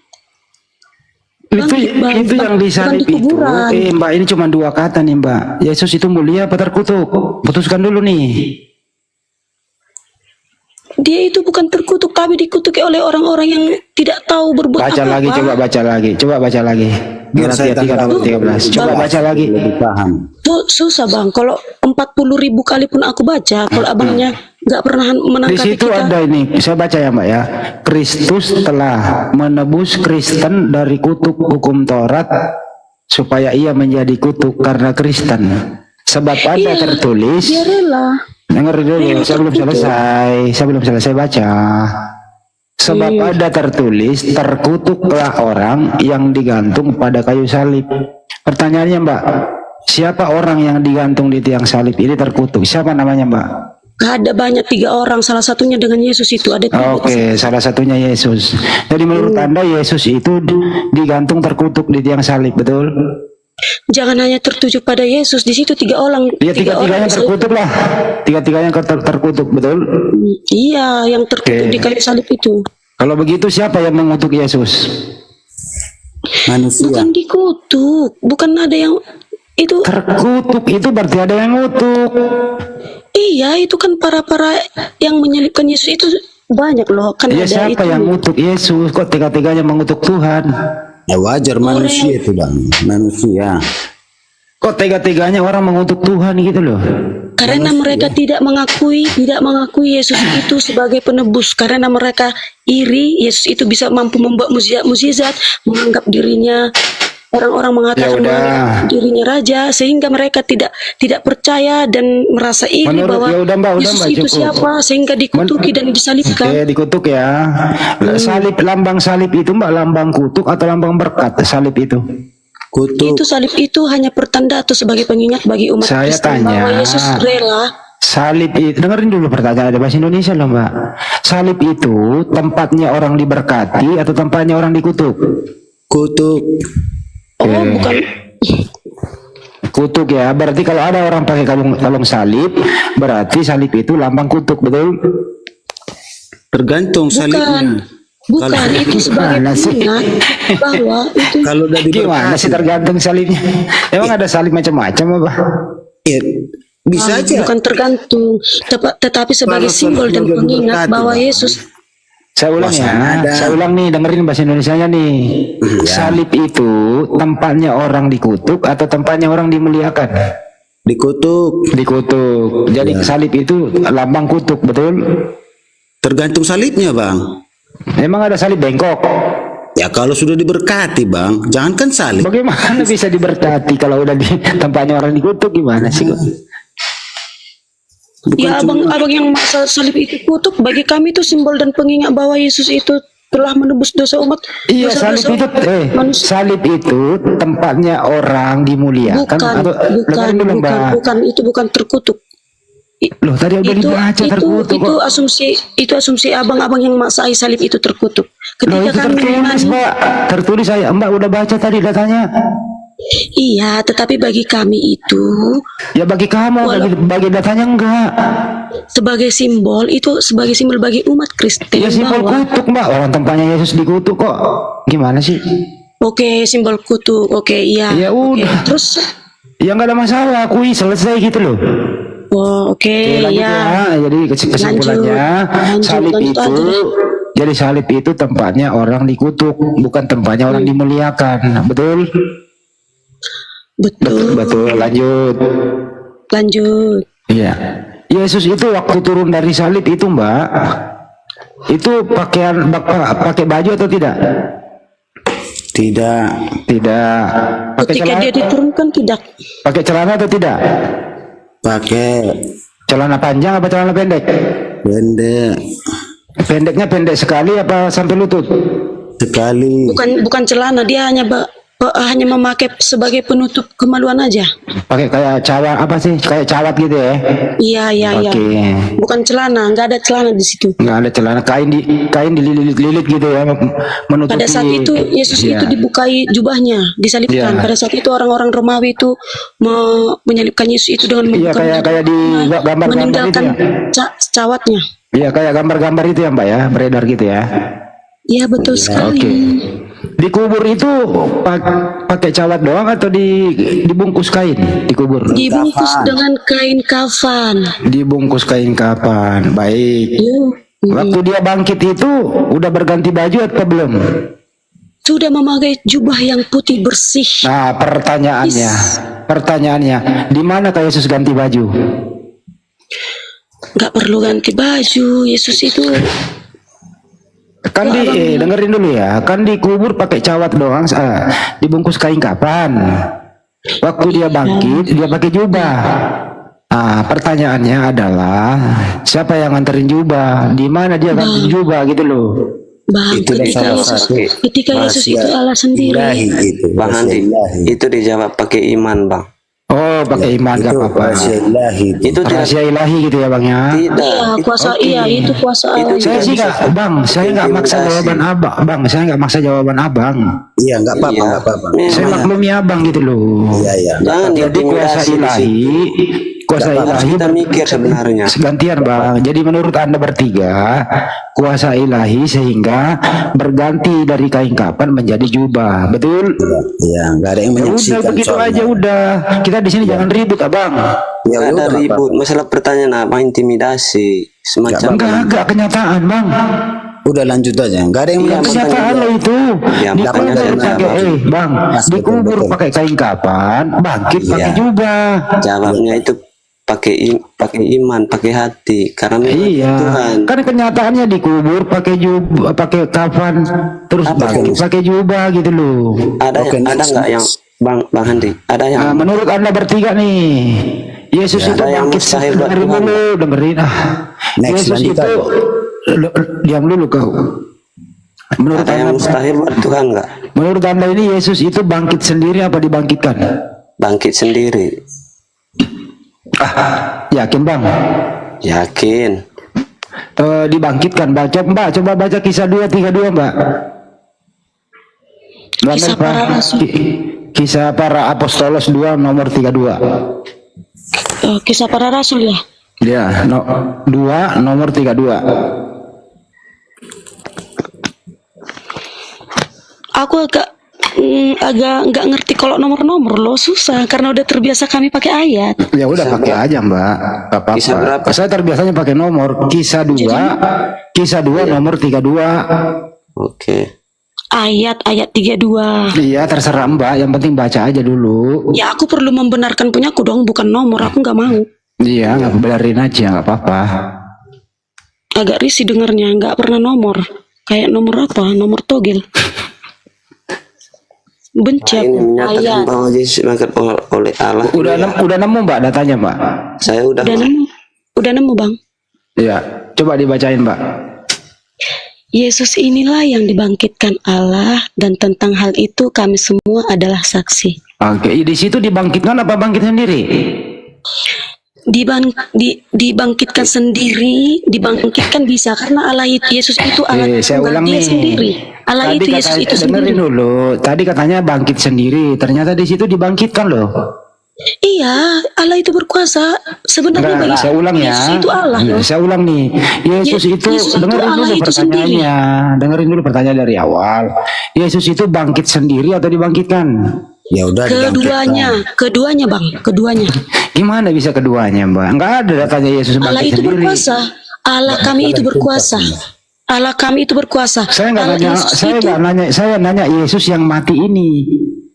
Itu yang disalib itu. Mbak, ini cuma dua kata nih Mbak. Yesus itu mulia apa terkutuk? Putuskan dulu nih. dia itu bukan terkutuk, tapi dikutuki oleh orang-orang yang tidak tahu berbuat Baca apa-apa. lagi, coba baca lagi. Coba baca lagi. saya Galatia 3:13. Coba Bang. baca lagi. Lebih paham. Tuh susah bang, kalau 40.000 kali pun aku baca, kalau abangnya nggak pernah Di menanggapi situ kita. ada ini, saya baca ya Mbak ya. Kristus telah menebus Kristen dari kutuk hukum Taurat supaya ia menjadi kutuk karena Kristen. Sebab ada Iya, tertulis, dia rela. dengar dulu, Iya, saya belum terkutuk. selesai baca. Sebab ada tertulis, terkutuklah orang yang digantung pada kayu salib. Pertanyaannya Mbak, siapa orang yang digantung di tiang salib ini terkutuk? Siapa namanya Mbak? Ada banyak 3 orang, salah satunya dengan Yesus itu ada 3. Oke, salah satunya Yesus. Jadi menurut Anda Yesus itu digantung terkutuk di tiang salib, betul? Jangan hanya tertuju pada Yesus, di situ 3 orang. Iya, 3 tiga-tiganya orang. terkutuk lah. Tiga-tiganya terkutuk, betul? Iya, yang terkutuk Oke. di kayu salib itu. Kalau begitu siapa yang mengutuk Yesus? Manusia. Bukan dikutuk, bukan ada yang itu. Terkutuk itu berarti ada yang ngutuk. Iya, itu kan para yang menyalibkan Yesus itu banyak loh. Kan Ya ada siapa itu. yang ngutuk Yesus? Kok tiga-tiganya mengutuk Tuhan? Ya wajar manusia itu bang, manusia. Kok tiga-tiganya orang mengutuk Tuhan gitu loh? Karena mereka tidak mengakui Yesus itu sebagai penebus. Karena mereka iri, Yesus itu bisa mampu membuat mukjizat, menganggap dirinya, orang-orang mengatakan Ya udah. menganggap dirinya raja, sehingga mereka tidak percaya dan merasa iri Menurut- bahwa ya udah, Mbak, Yesus Mbak, itu cukup. siapa, sehingga dikutuki dan disalibkan. Oke, dikutuk ya. Salib, lambang salib itu Mbak, lambang kutuk atau lambang berkat salib itu? Kutuk. Itu salib itu hanya pertanda atau sebagai pengingat bagi umat Saya Kristen tanya. bahwa Yesus rela. Salib itu, dengerin dulu pertanyaan ada bahasa Indonesia loh Mbak. Salib itu tempatnya orang diberkati atau tempatnya orang dikutuk? Kutuk. Oh, bukan. Kutuk ya, berarti kalau ada orang pakai kalung salib, berarti salib itu lambang kutuk, betul? Tergantung salibnya. Bukan, itu sebagai Gimana sih? pengingat bahwa itu Kalau udah Gimana sih tergantung salibnya? Emang ada salib macam-macam apa? ya, bisa aja. bukan tergantung, tetapi sebagai Kalau simbol dan sudah pengingat diberkati, bahwa Bang. Yesus. Saya ulang ya, Ada. saya ulang nih, dengerin bahasa Indonesianya nih. Iya. Salib itu tempatnya orang dikutuk atau tempatnya orang dimuliakan? Dikutuk. Dikutuk. Jadi salib itu lambang kutuk, betul? Tergantung salibnya bang. Emang ada salib bengkok? Ya kalau sudah diberkati bang, jangankan salib. Bagaimana bisa diberkati kalau udah di tempatnya orang dikutuk gimana sih? Bukan Ya abang yang maksa salib itu kutuk, bagi kami itu simbol dan pengingat bahwa Yesus itu telah menebus dosa umat. Iya, dosa-dosa salib itu umat manusia. salib itu tempatnya orang dimuliakan Bukan, atau dengerin dulu, Mbak. bukan, itu bukan terkutuk. Loh, tadi udah dibaca terkutuk itu kok. asumsi abang-abang yang maksai salib itu terkutuk. Loh, Ketika itu kami tertulis, memahami, Mbak. Tertulis saya, Mbak udah baca tadi datanya. iya, tetapi bagi kami itu Ya bagi kamu, bagi datanya enggak. sebagai simbol bagi umat Kristen Ya simbol bahwa kutuk, Mbak. Orang tempatnya Yesus dikutuk kok. Gimana sih? oke, simbol kutuk, oke, iya. Ya Oke, udah. terus Ya nggak ada masalah, akui selesai gitu loh. oke, Oke, lanjut ya. ya. Jadi kesimpulannya salib Lanjut itu aja. jadi salib itu tempatnya orang dikutuk, bukan tempatnya orang dimuliakan. Betul? Betul. Betul. Lanjut. Iya. Yesus itu waktu turun dari salib itu, Mbak, itu pakai baju atau tidak? Tidak. Tidak. Pakai Ketika celana? dia diturunkan tidak. Pakai celana atau tidak? Pakai Celana panjang apa celana pendek? pendek Pendeknya pendek sekali apa sampai lutut? sekali. Bukan celana, dia hanya memakai sebagai penutup kemaluan aja. Pakai kayak cawat apa sih? Kayak cawat gitu ya? Iya. Oke. Bukan celana, nggak ada celana di situ. Nggak ada celana, kain dililit-lilit gitu ya, menutupi. Pada saat itu Yesus Iya. itu dibukai jubahnya, disalibkan. Iya. Pada saat itu orang-orang Romawi itu menyalibkan Yesus itu dengan Iya, membuka kayak di gambar-gambar meninggalkan itu ya? cawatnya. Iya, kayak gambar-gambar itu ya, Mbak ya, beredar gitu ya. Iya, betul sekali. Oke. Dikubur itu pakai cawat doang atau dibungkus kain? Dikubur. Dibungkus dengan kain kafan. Dibungkus kain kapan? Baik. Iya. Waktu dia bangkit itu udah berganti baju atau belum? Sudah memakai jubah yang putih bersih. Nah, pertanyaannya, di manakah Yesus ganti baju? Nggak perlu ganti baju. Yesus itu Kan dengerin dulu ya, kan dikubur pakai cawat doang, dibungkus kain kapan. Waktu dia bangkit, dia pakai jubah. Nah, pertanyaannya adalah siapa yang nganterin jubah? Di mana dia ganti jubah gitu loh? Bang, Itu ketika Yesus itu Allah sendiri. Ilahi itu. Bang Handi, itu dijawab pakai iman, Bang. Oh, pakai iman gak Itu apa-apa. rahasia ilahi. Itu tidak, Rahasia ilahi gitu ya bang ya. tidak. Iya, kuasa itu kuasa Allah. Saya sih nggak, bang, saya nggak maksa jawaban abang, bang, saya nggak maksa jawaban abang. Iya, nggak apa-apa, Iya. nggak apa-apa. Saya maklumi abang gitu loh. Iya, iya. Jangan Jadi kuasa diintimidasi di ilahi, situ. kuasa Nggak apa-apa, ilahi Kita mikir sebenarnya. segantian bang. Jadi menurut anda bertiga, kuasa ilahi sehingga berganti dari kain kapan menjadi jubah, betul? Iya, nggak ada yang Ya udah menyaksikan. begitu soalnya. aja udah. Kita di sini jangan ribut abang. Ya Nggak ada udah, nggak ribut. Masalah pertanyaan apa? Intimidasi. Semacam Enggak kenyataan bang. Udah lanjut aja. Nggak ada yang Iya, menyaksikan. Kenyataan lo itu Ya, dikubur makanya saya pakai bang, Mas, dikubur betul. pakai kain kapan, bangkit Iya. pakai jubah. jawabnya itu pakai iman, pakai hati. Karena memang Iya, Tuhan. kan kenyataannya dikubur pakai jubah, pakai kafan, terus bangkit pakai jubah gitu loh. Ada Oke, ada next, nggak yang Bang Handi? Ada yang Nah, menurut anda bertiga nih, Yesus Ya, itu ada yang bangkit mustahil buat dengerin Tuhan. dulu, dengerin Next, Yesus lanjut itu aja. diam dulu kau. Menurut ada yang anda, mustahil buat Tuhan nggak? menurut anda ini Yesus itu bangkit sendiri apa dibangkitkan? Bangkit sendiri. Yakin bang? Yakin. Dibangkitkan. Mbak, coba baca kisah 2:32 mbak. Kisah para rasul. Kisah para apostolos 2 nomor 32. Kisah para rasul ya. Ya, 2 nomor 32. Aku agak nggak ngerti kalau nomor-nomor loh, susah karena udah terbiasa kami pakai ayat. Ya udah pakai aja mbak. Gak apa-apa. Kisah berapa? Saya terbiasanya pakai nomor. Kisah 2 nomor 32. Oke. Ayat 32. Iya terserah mbak. Yang penting baca aja dulu. Ya aku perlu membenarkan punyaku dong, bukan nomor. Aku nggak mau. Iya nggak benerin aja nggak apa-apa. Agak risih dengernya, nggak pernah nomor. Kayak nomor apa? Nomor togel. Benci Ini aku. menyatakan Ayat. bahwa Yesus diangkat oleh Allah. Udah nemu mbak datanya mbak. Saya udah. Udah nemu bang. Iya coba dibacain mbak. Yesus inilah yang dibangkitkan Allah, dan tentang hal itu kami semua adalah saksi. Oke, di situ dibangkitkan apa bangkit sendiri? Dibangkitkan sendiri, dibangkitkan bisa karena Allah itu, Yesus itu Allah Saya tunggal, ulang dia nih. sendiri. Allah Tadi itu Yesus kata- itu dengerin sendiri. dulu. Tadi katanya bangkit sendiri, ternyata di situ dibangkitkan loh. Iya, Allah itu berkuasa. Sebenarnya bagi Saya ulang ya. Yesus itu Allah loh. Saya ulang nih. Yesus itu Yesus itu dengerin Allah dulu itu pertanyaannya. Dengerin dulu pertanyaan dari awal. Yesus itu bangkit sendiri atau dibangkitkan? Ya udah Keduanya bang, keduanya. Gimana bisa keduanya, Mbak? Enggak ada datanya Yesus Allah bangkit itu sendiri. berkuasa. Allah kami itu berkuasa. Allah kami itu berkuasa. Saya nggak Allah nanya, Yesus saya itu- nggak nanya, saya nanya Yesus yang mati ini.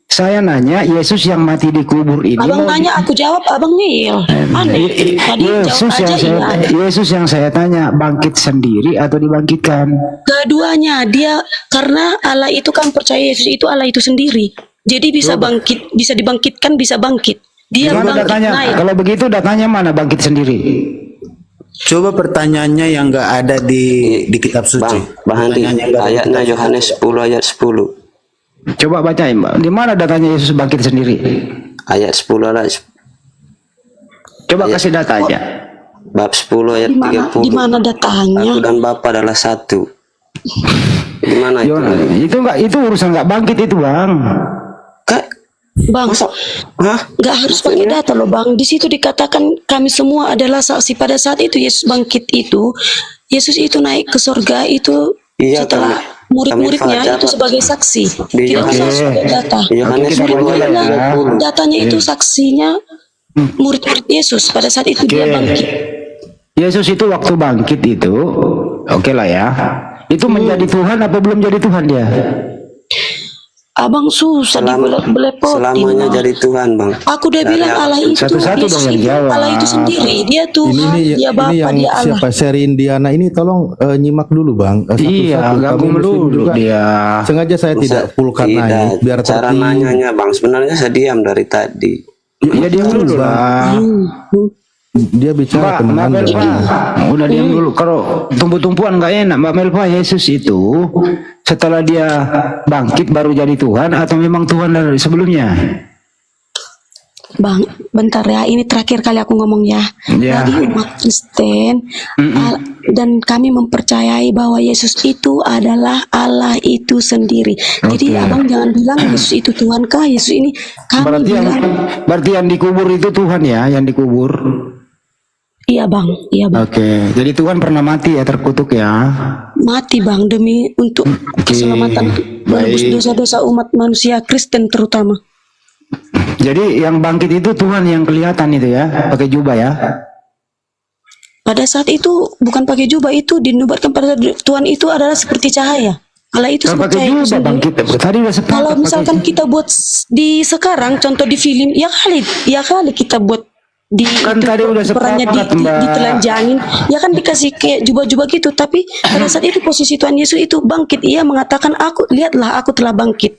Saya nanya Yesus yang mati di kubur ini. Abang mau- tanya, aku jawab, abang ngeyel. Aneh. Tadi Yesus jawab yang aja saya, iya. Yesus yang saya tanya bangkit sendiri atau dibangkitkan? Keduanya dia, karena Allah itu kan percaya Yesus itu Allah itu sendiri. Jadi bisa bangkit, bisa dibangkitkan, bisa bangkit. Dia Gimana bangkit datanya? naik. Kalau begitu datanya mana bangkit sendiri? Coba pertanyaannya yang nggak ada di kitab suci. Bang Handi, Pertanyaannya nggak ada di ayatnya kitab Yohanes 10 ayat 10. Coba bacain, Mbak. Di mana datanya Yesus bangkit sendiri? Ayat 10 ayat Coba kasih datanya. bab 10 ayat Di 30. mana datanya? Aku dan Bapa adalah satu. Di mana itu? Itu urusan nggak bangkit itu, Bang. Kak, Bang, hah? nggak harus pakai data loh bang. Di situ dikatakan kami semua adalah saksi pada saat itu Yesus bangkit itu. Yesus itu naik ke surga itu Iya, setelah kami murid-muridnya baca, itu Pak. sebagai saksi. Di Tidak usah harus pakai data. Yohanes Oke, kita 10 baca ayat ya. 30. Datanya itu saksinya murid-murid Yesus pada saat itu dia bangkit. Yesus itu waktu bangkit itu Oke lah ya. Itu menjadi Tuhan apa belum jadi Tuhan dia? Abang susah belepotin. Selamanya jadi Tuhan, Bang. Aku udah bilang Allah itu, Satu-satu Yesus dong yang itu, jawab. Allah itu sendiri. Dia Tuhan, Ini dia Bapa, yang dia Allah. siapa Seri Indiana ini tolong nyimak dulu Bang. Iya, ganggu Kami Muslim melulu juga. dia. Sengaja saya tidak full karena Tidak, ini biar cara tertib. nanyanya, Bang. Sebenarnya saya diam dari tadi. Ya diam dulu lah. Dia bicara Mbak teman Anda. Melva, udah diam dulu. Kalau tumpu-tumpuan nggak enak, Mbak Melva, Yesus itu setelah dia bangkit baru jadi Tuhan atau memang Tuhan dari sebelumnya? Bang, bentar ya, ini terakhir kali aku ngomong ya. Ya. Bagi umat Kristen, dan kami mempercayai bahwa Yesus itu adalah Allah itu sendiri. Jadi abang jangan bilang Yesus itu Tuhan kah? Yesus ini kami bilang. Berarti yang dikubur itu Tuhan ya, yang dikubur. Iya bang, iya bang. Oke, jadi Tuhan pernah mati ya, terkutuk ya. Mati bang demi untuk keselamatan menebus dosa-dosa umat manusia Kristen terutama. Jadi yang bangkit itu Tuhan yang kelihatan itu ya, pakai jubah ya. Pada saat itu bukan pakai jubah, itu dinubuatkan pada Tuhan itu adalah seperti cahaya. Allah itu Kalau seperti pakai cahaya. jubah bangkit, tadi udah sepakat. Kalau misalkan kita buat di sekarang, contoh di film, ya kali kita buat di Kan itu, tadi udah perannya sepakat, Mbak. ditelanjangin, ya kan dikasih kayak jubah-jubah gitu. Tapi pada saat itu posisi Tuhan Yesus itu bangkit, ia mengatakan lihatlah aku telah bangkit.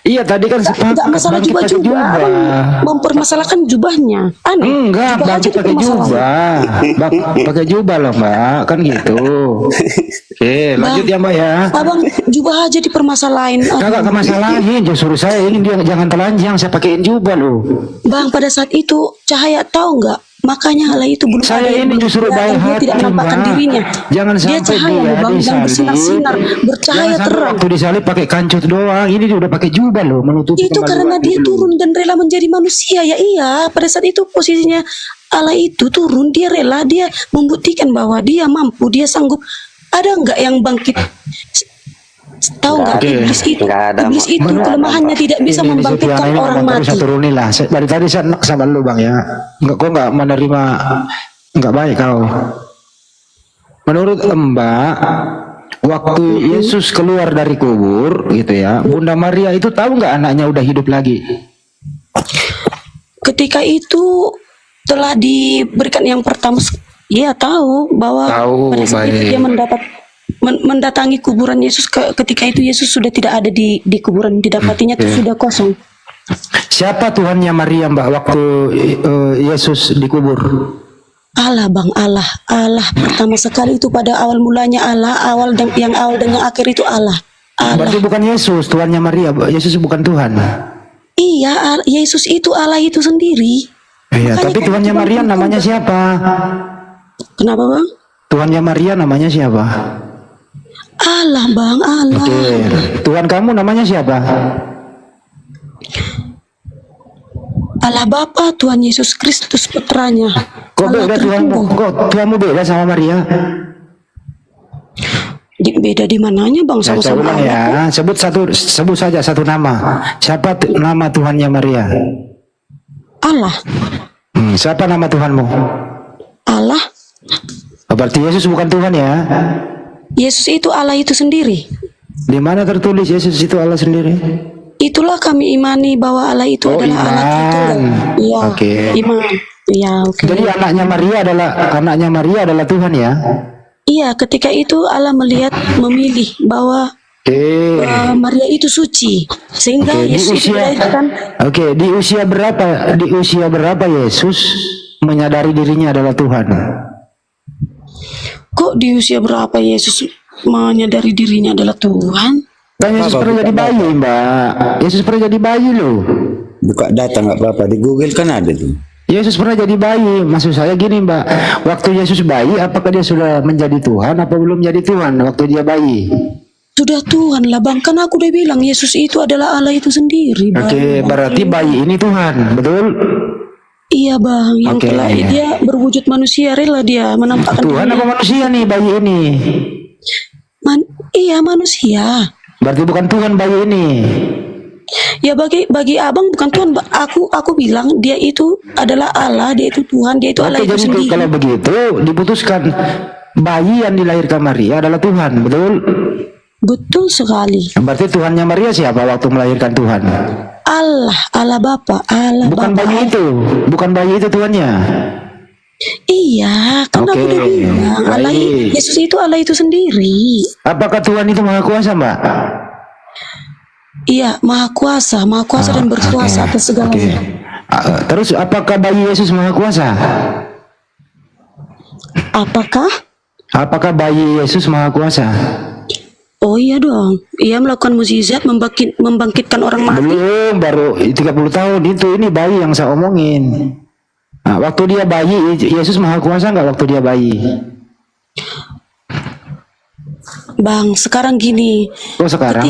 Iya tadi kan sepakat Enggak masalah bangkit pakai jubah-jubah, abang mempermasalahkan jubahnya. Aneh. Enggak, Jubah aja bangkit pakai dipermasalahkan. jubah. Pakai jubah loh Mbak, kan gitu. Oke, lanjut ya Mbak ya. Abang jubah aja dipermasalahin. Kagak kemasalahin, justru saya ingin dia jangan telanjang, saya pakein jubah loh. Bang, pada saat itu cahaya tahu nggak? Makanya Allah itu belum Saya ada ini yang justru kelihatan, baik dia hati, tidak menampakkan Mbak. dirinya. Jangan Dia sampai cahaya dia loh bang, yang disalib. bersinar-sinar, bercahaya Jangan sampai terang. waktu disalib pakai kancut doang, ini dia udah pakai jubah loh, menutupi Itu karena kemaluan dia dulu. turun dan rela menjadi manusia ya. Iya, pada saat itu posisinya Allah itu turun, dia rela, dia membuktikan bahwa dia mampu, dia sanggup. Ada nggak yang bangkit? Tahu nggak Nggak iblis itu? nggak ada, Iblis itu nggak ada, kelemahannya tidak bisa Ini membangkitkan Setiana ini orang ngomong terus, mati. saya turunin lah. Dari tadi saya enak sama lu bang ya. Enggak, kok nggak menerima, nggak baik kau. Menurut Mbak, waktu Yesus keluar dari kubur gitu ya, Bunda Maria itu tahu nggak anaknya udah hidup lagi? Ketika itu telah diberikan yang pertama, ya tahu bahwa Tahu, pada saat itu baik. dia mendatangi kuburan Yesus. Ketika itu Yesus sudah tidak ada di kuburan, didapatinya itu sudah kosong. Siapa Tuhannya Maria Mbak waktu Yesus dikubur? Allah bang, Allah pertama sekali itu pada awal mulanya Allah, awal dan yang akhir itu Allah. Berarti bukan Yesus, Tuhannya Maria. Yesus bukan Tuhan. Iya, Yesus itu Allah itu sendiri. Iya, Makanya tapi kan Tuhannya Tuhan Maria itu- namanya siapa? Kenapa bang? Tuhannya Maria namanya siapa? Allah bang, Allah. Oke, Tuhan kamu namanya siapa? Allah Bapa, Tuhan Yesus Kristus putranya. Kok Allah beda Tuhanmu? tertunggal. Kok Tuhanmu beda sama Maria? Beda di mananya bang? Saya Sama-sama ulang Allah. ya. Sebut saja satu nama. Siapa nama Tuhannya Maria? Allah, Siapa nama Tuhanmu? Allah. Oh, berarti Yesus bukan Tuhan ya? Yesus itu Allah itu sendiri. Di mana tertulis Yesus itu Allah sendiri? Itulah kami imani bahwa Allah itu Oh, adalah Allah Tritunggal. iman. Iya, Oke. iman. Iya, oke. Jadi anaknya Maria adalah Tuhan ya? Iya, ketika itu Allah memilih bahwa Oke. Maria itu suci, sehingga Oke, Yesus dilahirkan. di usia berapa Yesus menyadari dirinya adalah Tuhan? Kok di usia berapa Yesus menyadari dirinya adalah Tuhan? Kan Yesus pernah jadi bayi, Mbak. Yesus pernah jadi bayi loh. Buka data nggak apa-apa, di Google kan ada tuh. Yesus pernah jadi bayi. Maksud saya gini, Mbak. Waktu Yesus bayi, apakah dia sudah menjadi Tuhan apa belum jadi Tuhan waktu dia bayi? Sudah Tuhan lah bang, kan aku udah bilang Yesus itu adalah Allah itu sendiri bang. Oke, berarti bayi ini Tuhan, betul? Iya bang, yang Oke. telah dia berwujud manusia, rela dia menampakkan Tuhan dirinya. apa manusia nih bayi ini? Iya manusia. Berarti bukan Tuhan bayi ini. Ya bagi abang bukan Tuhan. Aku bilang dia itu adalah Allah, dia itu Tuhan, dia itu Allah Oke, itu jadi sendiri. kalau begitu diputuskan bayi yang dilahirkan Maria adalah Tuhan, betul? Betul sekali. Berarti Tuhannya Maria siapa waktu melahirkan Tuhan? Allah Bapa, Allah Bukan Bapa. bayi itu Tuhannya. Iya, kan aku udah Oke, bilang, Allah baik. Yesus itu Allah itu sendiri. Apakah Tuhan itu maha kuasa, Mbak? Iya, maha kuasa dan berkuasa atas Oke. segalanya. Terus apakah bayi Yesus maha kuasa? Apakah? Apakah bayi Yesus maha kuasa? Oh iya dong, ia melakukan mukjizat membangkitkan orang mati. Belum, baru 30 tahun itu. Ini bayi yang saya omongin. Nah, waktu dia bayi, Yesus maha kuasa nggak waktu dia bayi? Bang, sekarang gini, Oh sekarang?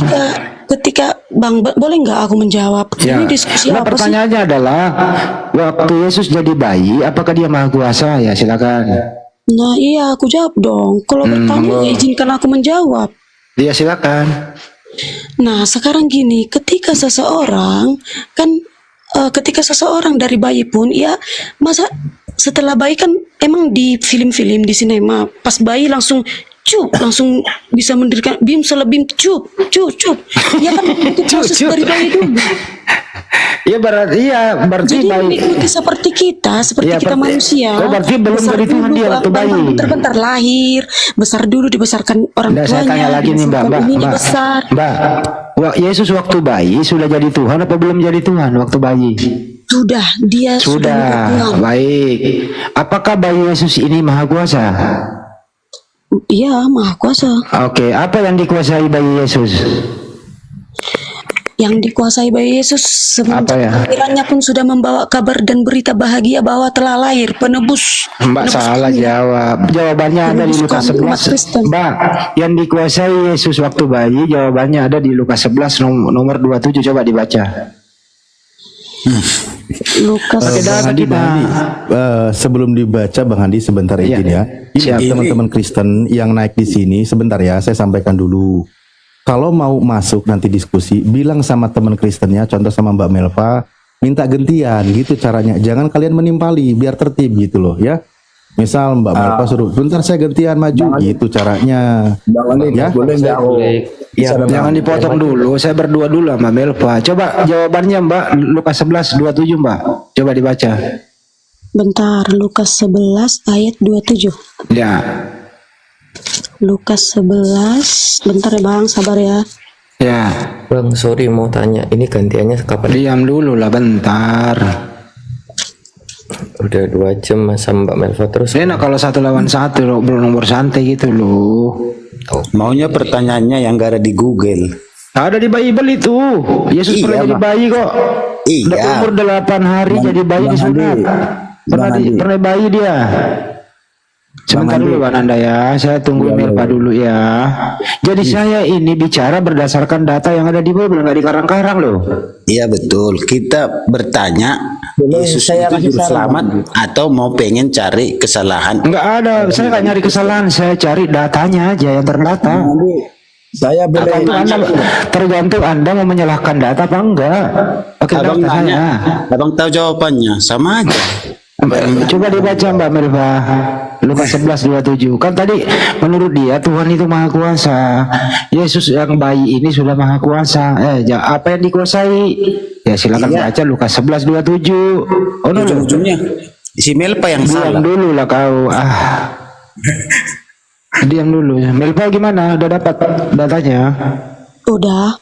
ketika Bang, boleh nggak aku menjawab? Ya. Ini diskusi Nah, apa sih? pertanyaannya adalah waktu Yesus jadi bayi, apakah dia maha kuasa? Ya silakan. Nah iya, aku jawab dong. Kalau bertanya, izinkan aku menjawab. Dia silakan. Nah, sekarang gini, ketika seseorang dari bayi pun, ya masa setelah bayi kan emang di film-film di sinema, pas bayi langsung bisa mendirikan bim selebim cup. Ya kan itu proses dari bayi dulu. Ya berarti Jadi bayi. mengikuti seperti kita Ya, manusia. oh, berarti belum Besar jadi Tuhan dulu, dia waktu bayi. Bentar lahir, besar dulu dibesarkan orang Nah, tuanya. saya tanya lagi nih Mbak, dibesarkan ini besar. Yesus waktu bayi sudah jadi Tuhan apa belum jadi Tuhan waktu bayi? Sudah, dia sudah Sudah, Tuhan. baik. Apakah bayi Yesus ini maha kuasa? Iya, maha kuasa. Oke, apa yang dikuasai bayi Yesus? Yang dikuasai bayi Yesus semenjak Apa ya? kelahirannya pun sudah membawa kabar dan berita bahagia bahwa telah lahir penebus. Mbak salah jawab. Jawabannya ada di Lukas Penebus umat 11. Kristen. Mbak, yang dikuasai Yesus waktu bayi jawabannya ada di Lukas 11 nomor 27, coba dibaca. Lukas. Data Bang Handi, kita. sebelum dibaca Bang Handi sebentar Iya. izin ya. Siap. Ini teman-teman Kristen yang naik di sini sebentar ya, saya sampaikan dulu. Kalau mau masuk nanti diskusi, bilang sama teman Kristennya, contoh sama Mbak Melva, minta gantian gitu caranya. Jangan kalian menimpali, biar tertib gitu loh ya. Misal Mbak Melva suruh, bentar saya gantian maju gitu caranya. Ya. Boleh nggak aku? Jangan dipotong dulu, saya berdua dulu sama Melva. Coba jawabannya Mbak, Lukas 11 27 Mbak. Coba dibaca. Bentar, Lukas 11 ayat 27. Ya. Lukas 11, bentar ya Bang, sabar ya. Ya. Bang, sorry mau tanya, ini gantiannya kapan? Diam dulu lah bentar. Udah 2 jam sama Mbak Melva terus. Enak kalau 1 lawan 1 loh, nomor santai gitu loh. Maunya pertanyaannya yang gak ada di Google. Ada di Bible itu. Yesus Iya, pernah jadi Bang. bayi kok. Iya. Umur 8 hari jadi bayi disunat. Pernah bayi dia. Sebentar dulu Bang Anda ya, saya tunggu Melva dulu ya. Jadi saya ini bicara berdasarkan data yang ada di Bible, nggak dikarang-karang loh. Iya betul. Kita bertanya, Yesus itu juru selamat atau mau pengen cari kesalahan? Nggak ada, saya nggak nyari kesalahan, saya cari datanya aja yang terdata. Saya Tergantung Anda mau menyalahkan data apa enggak. Oke, Abang data saya. nanya, abang tahu jawabannya, sama aja. Coba dibaca Mbak Melva, Lukas 11 27. Kan tadi menurut dia Tuhan itu maha kuasa. Yesus yang bayi ini sudah maha kuasa. Apa yang dikuasai? Ya silakan baca Lukas 11 27. Oh no, Ujung-ujungnya si Melpa yang diam salah. dulu lah kau. Diam dulu. Melva gimana? Udah dapat datanya? Udah.